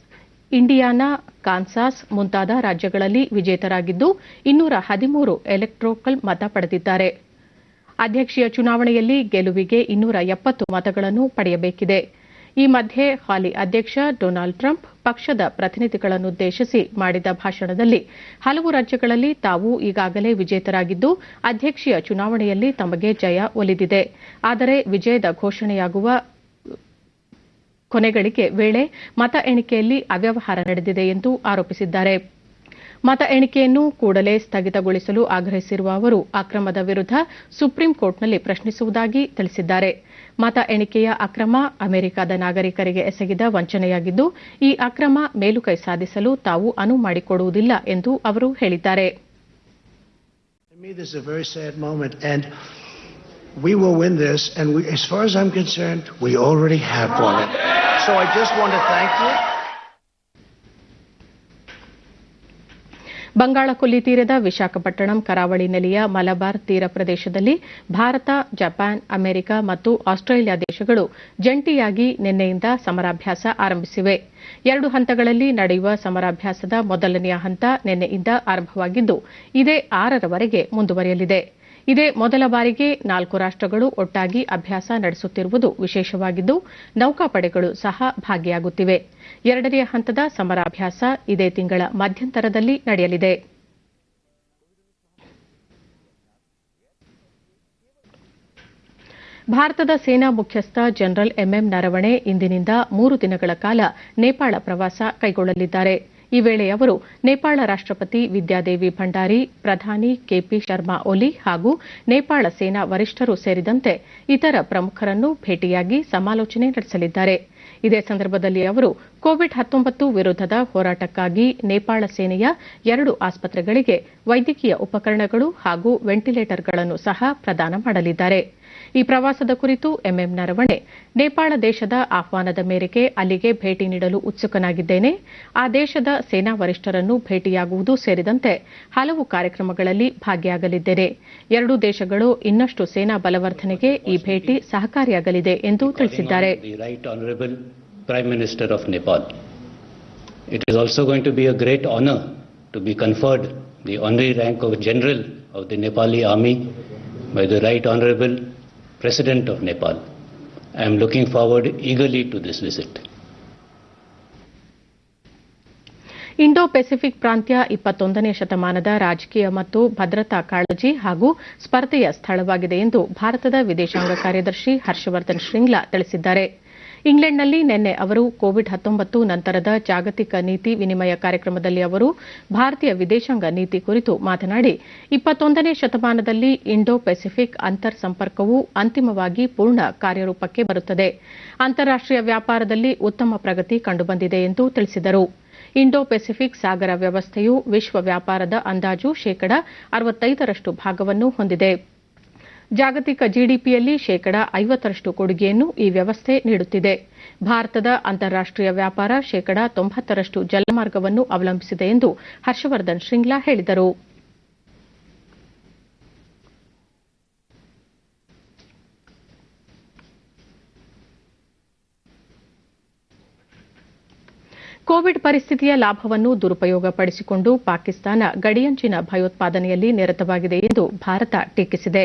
Indiana, Kansas ಮುಂತಾದ ರಾಜ್ಯಗಳಲ್ಲಿ ವಿಜೇತರಾಗಿದ್ದು 213 ಎಲೆಕ್ಟೋರಲ್ ಮತ ಪಡೆದಿದ್ದಾರೆ. ಅಧ್ಯಕ್ಷೀಯ ಚುನಾವಣೆಯಲ್ಲಿ ಗೆಲುವಿಗೆ 270 ಮತಗಳನ್ನು ಪಡೆಯಬೇಕಿದೆ. ಈ ಮಧ್ಯೆ ಹಾಲಿ ಅಧ್ಯಕ್ಷ ಡೊನಾಲ್ಡ್ ಟ್ರಂಪ್ ಪಕ್ಷದ ಪ್ರತಿನಿಧಿಗಳನ್ನುದ್ದೇಶಿಸಿ ಮಾಡಿದ ಭಾಷಣದಲ್ಲಿ ಹಲವು ರಾಜ್ಯಗಳಲ್ಲಿ ತಾವು ಈಗಾಗಲೇ ವಿಜೇತರಾಗಿದ್ದು ಅಧ್ಯಕ್ಷೀಯ ಚುನಾವಣೆಯಲ್ಲಿ ತಮಗೆ ಜಯ ಒಲಿದಿದೆ. ಆದರೆ ವಿಜಯದ ಘೋಷಣೆಯಾಗುವ ಕೊನೆಗಳಿಗೆ ವೇಳೆ ಮತ ಎಣಿಕೆಯಲ್ಲಿ ಅವ್ಯವಹಾರ ನಡೆದಿದೆ ಎಂದು ಆರೋಪಿಸಿದ್ದಾರೆ. ಮತ ಎಣಿಕೆಯನ್ನು ಕೂಡಲೇ ಸ್ಥಗಿತಗೊಳಿಸಲು ಆಗ್ರಹಿಸಿರುವ ಅವರು ಅಕ್ರಮದ ವಿರುದ್ಧ ಸುಪ್ರೀಂ ಕೋರ್ಟ್ನಲ್ಲಿ ಪ್ರಶ್ನಿಸುವುದಾಗಿ ತಿಳಿಸಿದ್ದಾರೆ. ಮತ ಎಣಿಕೆಯ ಅಕ್ರಮ ಅಮೆರಿಕದ ನಾಗರಿಕರಿಗೆ ಎಸಗಿದ ವಂಚನೆಯಾಗಿದ್ದು ಈ ಅಕ್ರಮ ಮೇಲುಕೈ ಸಾಧಿಸಲು ತಾವು ಅನುವು ಮಾಡಿಕೊಡುವುದಿಲ್ಲ ಎಂದು ಅವರು ಹೇಳಿದ್ದಾರೆ. We will win this, and as far as I'm concerned, we already have won it. So I just want to thank you. ಬಂಗಾಳಕೊಲ್ಲಿ ತೀರದ ವಿಶಾಖಪಟ್ಟಣಂ ಕರಾವಳಿ ನೆಲೆಯ ಮಲಬಾರ್ ತೀರ ಪ್ರದೇಶದಲ್ಲಿ ಭಾರತ, ಜಪಾನ್, ಅಮೆರಿಕ ಮತ್ತು ಆಸ್ಟ್ರೇಲಿಯಾ ದೇಶಗಳು ಜಂಟಿಯಾಗಿ ನಿನ್ನೆಯಿಂದ ಸಮರಾಭ್ಯಾಸ ಆರಂಭಿಸಿವೆ. 2 ಹಂತಗಳಲ್ಲಿ ನಡೆಯುವ ಸಮರಾಭ್ಯಾಸದ ಮೊದಲನೆಯ ಹಂತ ನಿನ್ನೆಯಿಂದ ಆರಂಭವಾಗಿದ್ದು ಇದೇ 6ರವರೆಗೆ ಮುಂದುವರಿಯಲಿದೆ. ಇದೇ ಮೊದಲ ಬಾರಿಗೆ 4 ರಾಷ್ಟಗಳು ಒಟ್ಟಾಗಿ ಅಭ್ಯಾಸ ನಡೆಸುತ್ತಿರುವುದು ವಿಶೇಷವಾಗಿದ್ದು ನೌಕಾಪಡೆಗಳು ಸಹ ಭಾಗಿಯಾಗುತ್ತಿವೆ. 2ನೇ ಹಂತದ ಸಮರಾಭ್ಯಾಸ ಇದೇ ತಿಂಗಳ ಮಧ್ಯಂತರದಲ್ಲಿ ನಡೆಯಲಿದೆ. ಭಾರತದ ಸೇನಾ ಮುಖ್ಯಸ್ಥ ಜನರಲ್ ಎಂಎಂ ನರವಣೆ ಇಂದಿನಿಂದ 3 ದಿನಗಳ ಕಾಲ ನೇಪಾಳ ಪ್ರವಾಸ ಕೈಗೊಳ್ಳಲಿದ್ದಾರೆ. ಈ ವೇಳೆ ಅವರು ನೇಪಾಳ ರಾಷ್ಟಪತಿ ವಿದ್ಯಾದೇವಿ ಭಂಡಾರಿ, ಪ್ರಧಾನಿ ಕೆಪಿ ಶರ್ಮಾ ಒಲಿ ಹಾಗೂ ನೇಪಾಳ ಸೇನಾ ವರಿಷ್ಠರು ಸೇರಿದಂತೆ ಇತರ ಪ್ರಮುಖರನ್ನು ಭೇಟಿಯಾಗಿ ಸಮಾಲೋಚನೆ ನಡೆಸಲಿದ್ದಾರೆ. ಇದೇ ಸಂದರ್ಭದಲ್ಲಿ ಅವರು ಕೋವಿಡ್-19 ವಿರುದ್ಧದ ಹೋರಾಟಕ್ಕಾಗಿ ನೇಪಾಳ ಸೇನೆಯ 2 ಆಸ್ಪತ್ರೆಗಳಿಗೆ ವೈದ್ಯಕೀಯ ಉಪಕರಣಗಳು ಹಾಗೂ ವೆಂಟಿಲೇಟರ್ಗಳನ್ನು ಸಹ ಪ್ರದಾನ ಮಾಡಲಿದ್ದಾರೆ. ಈ ಪ್ರವಾಸದ ಕುರಿತು ಎಂಎಂ ನರವಣೆ, ನೇಪಾಳ ದೇಶದ ಆಹ್ವಾನದ ಮೇರೆಗೆ ಅಲ್ಲಿಗೆ ಭೇಟಿ ನೀಡಲು ಉತ್ಸುಕನಾಗಿದ್ದೇನೆ. ಆ ದೇಶದ ಸೇನಾ ವರಿಷ್ಠರನ್ನು ಭೇಟಿಯಾಗುವುದು ಸೇರಿದಂತೆ ಹಲವು ಕಾರ್ಯಕ್ರಮಗಳಲ್ಲಿ ಭಾಗಿಯಾಗಲಿದ್ದೇನೆ. 2 ದೇಶಗಳು ಇನ್ನಷ್ಟು ಸೇನಾ ಬಲವರ್ಧನೆಗೆ ಈ ಭೇಟಿ ಸಹಕಾರಿಯಾಗಲಿದೆ ಎಂದು ತಿಳಿಸಿದ್ದಾರೆ. Prime Minister of Nepal. It is also going to be a great honor to be conferred the honorary rank of General of the Nepali Army by the Right Honorable President of Nepal. I am looking forward eagerly to this visit. Indo Pacific ಪ್ರಾಂತ್ಯ 21ನೇ ಶತಮಾನದ ರಾಜಕೀಯ ಮತ್ತು ಭದ್ರತಾ ಕಾಳಜಿ ಹಾಗೂ ಸ್ಪರ್ಧೆಯ ಸ್ಥಳವಾಗಿದೆ ಎಂದು ಭಾರತದ ವಿದೇಶಾಂಗ ಕಾರ್ಯದರ್ಶಿ ಹರ್ಷವರ್ಧನ್ ಶ್ರಿಂಗ್ಲಾ ತಿಳಿಸಿದ್ದಾರೆ. ಇಂಗ್ಲೆಂಡ್ನಲ್ಲಿ ನಿನ್ನೆ ಅವರು ಕೋವಿಡ್-19 ನಂತರದ ಜಾಗತಿಕ ನೀತಿ ವಿನಿಮಯ ಕಾರ್ಯಕ್ರಮದಲ್ಲಿ ಅವರು ಭಾರತೀಯ ವಿದೇಶಾಂಗ ನೀತಿ ಕುರಿತು ಮಾತನಾಡಿ 21ನೇ ಶತಮಾನದಲ್ಲಿ ಇಂಡೋ ಪೆಸಿಫಿಕ್ ಅಂತರ್ ಸಂಪರ್ಕವು ಅಂತಿಮವಾಗಿ ಪೂರ್ಣ ಕಾರ್ಯರೂಪಕ್ಕೆ ಬರುತ್ತದೆ. ಅಂತಾರಾಷ್ಟೀಯ ವ್ಯಾಪಾರದಲ್ಲಿ ಉತ್ತಮ ಪ್ರಗತಿ ಕಂಡುಬಂದಿದೆ ಎಂದು ತಿಳಿಸಿದರು. ಇಂಡೋ ಪೆಸಿಫಿಕ್ ಸಾಗರ ವ್ಯವಸ್ಥೆಯು ವಿಶ್ವ ವ್ಯಾಪಾರದ ಅಂದಾಜು 65% ಭಾಗವನ್ನು ಹೊಂದಿದೆ. ಜಾಗತಿಕ ಜಿಡಿಪಿಯಲ್ಲಿ 50% ಕೊಡುಗೆಯನ್ನು ಈ ವ್ಯವಸ್ಥೆ ನೀಡುತ್ತಿದೆ. ಭಾರತದ ಅಂತಾರಾಷ್ಟೀಯ ವ್ಯಾಪಾರ 90% ಜಲಮಾರ್ಗವನ್ನು ಅವಲಂಬಿಸಿದೆ ಎಂದು ಹರ್ಷವರ್ಧನ್ ಶ್ರಿಂಗ್ಲಾ ಹೇಳಿದರು. ಕೋವಿಡ್ ಪರಿಸ್ಥಿತಿಯ ಲಾಭವನ್ನು ದುರುಪಯೋಗಪಡಿಸಿಕೊಂಡು ಪಾಕಿಸ್ತಾನ ಗಡಿಯಂಚಿನ ಭಯೋತ್ಪಾದನೆಯಲ್ಲಿ ನಿರತವಾಗಿದೆ ಎಂದು ಭಾರತ ಟೀಕಿಸಿದೆ.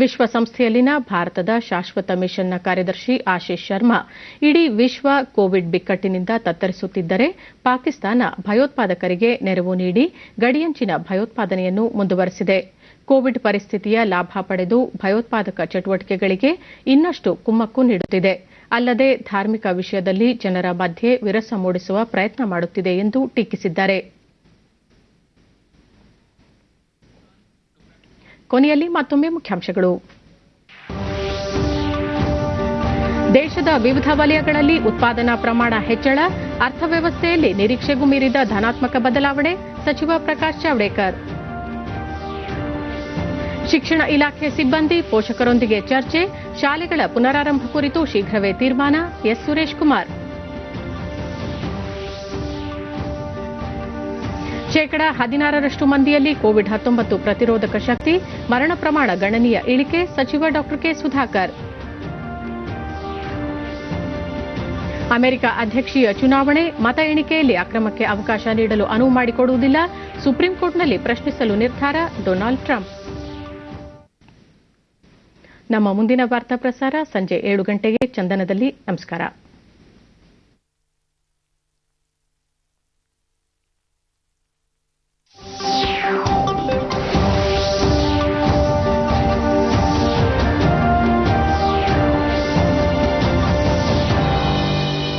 ವಿಶ್ವಸಂಸ್ಥೆಯಲ್ಲಿನ ಭಾರತದ ಶಾಶ್ವತ ಮಿಷನ್ನ ಕಾರ್ಯದರ್ಶಿ ಆಶೀಶ್ ಶರ್ಮಾ, ಇಡೀ ವಿಶ್ವ ಕೋವಿಡ್ ಬಿಕ್ಕಟ್ಟಿನಿಂದ ತತ್ತರಿಸುತ್ತಿದ್ದರೆ ಪಾಕಿಸ್ತಾನ ಭಯೋತ್ಪಾದಕರಿಗೆ ನೆರವು ನೀಡಿ ಗಡಿಯಂಚಿನ ಭಯೋತ್ಪಾದನೆಯನ್ನು ಮುಂದುವರೆಸಿದೆ. ಕೋವಿಡ್ ಪರಿಸ್ಥಿತಿಯ ಲಾಭ ಪಡೆದು ಭಯೋತ್ಪಾದಕ ಚಟುವಟಿಕೆಗಳಿಗೆ ಇನ್ನಷ್ಟು ಕುಮ್ಮಕ್ಕು ನೀಡುತ್ತಿದೆ. ಅಲ್ಲದೆ ಧಾರ್ಮಿಕ ವಿಷಯದಲ್ಲಿ ಜನರ ಮಧ್ಯೆ ವಿರಸ ಮೂಡಿಸುವ ಪ್ರಯತ್ನ ಮಾಡುತ್ತಿದೆ ಎಂದು ಟೀಕಿಸಿದ್ದಾರೆ. ಕೊನೆಯಲ್ಲಿ ಮತ್ತೊಮ್ಮೆ ಮುಖ್ಯಾಂಶಗಳು. ದೇಶದ ವಿವಿಧ ವಲಯಗಳಲ್ಲಿ ಉತ್ಪಾದನಾ ಪ್ರಮಾಣ ಹೆಚ್ಚಳ, ಅರ್ಥವ್ಯವಸ್ಥೆಯಲ್ಲಿ ನಿರೀಕ್ಷೆಗೂ ಮೀರಿದ ಧನಾತ್ಮಕ ಬದಲಾವಣೆ, ಸಚಿವ ಪ್ರಕಾಶ್ ಜಾವಡೇಕರ್. ಶಿಕ್ಷಣ ಇಲಾಖೆ ಸಿಬ್ಬಂದಿ ಪೋಷಕರೊಂದಿಗೆ ಚರ್ಚೆ, ಶಾಲೆಗಳ ಪುನರಾರಂಭ ಕುರಿತು ಶೀಘ್ರವೇ ತೀರ್ಮಾನ, ಎಸ್ ಸುರೇಶ್ ಕುಮಾರ್. 16% ಮಂದಿಯಲ್ಲಿ ಕೋವಿಡ್-19 ಪ್ರತಿರೋಧಕ ಶಕ್ತಿ, ಮರಣ ಪ್ರಮಾಣ ಗಣನೀಯ ಇಳಿಕೆ, ಸಚಿವ ಡಾ ಕೆ ಸುಧಾಕರ್. ಅಮೆರಿಕ ಅಧ್ಯಕ್ಷೀಯ ಚುನಾವಣೆ, ಮತ ಎಣಿಕೆಯಲ್ಲಿ ಅಕ್ರಮಕ್ಕೆ ಅವಕಾಶ ನೀಡಲು ಅನುವು ಮಾಡಿಕೊಡುವುದಿಲ್ಲ, ಸುಪ್ರೀಂ ಕೋರ್ಟ್ನಲ್ಲಿ ಪ್ರಶ್ನಿಸಲು ನಿರ್ಧಾರ, ಡೊನಾಲ್ಡ್ ಟ್ರಂಪ್. ನಮ್ಮ ಮುಂದಿನ ವಾರ್ತಾ ಪ್ರಸಾರ ಸಂಜೆ 7 ಗಂಟೆಗೆ ಚಂದನದಲ್ಲಿ. ನಮಸ್ಕಾರ.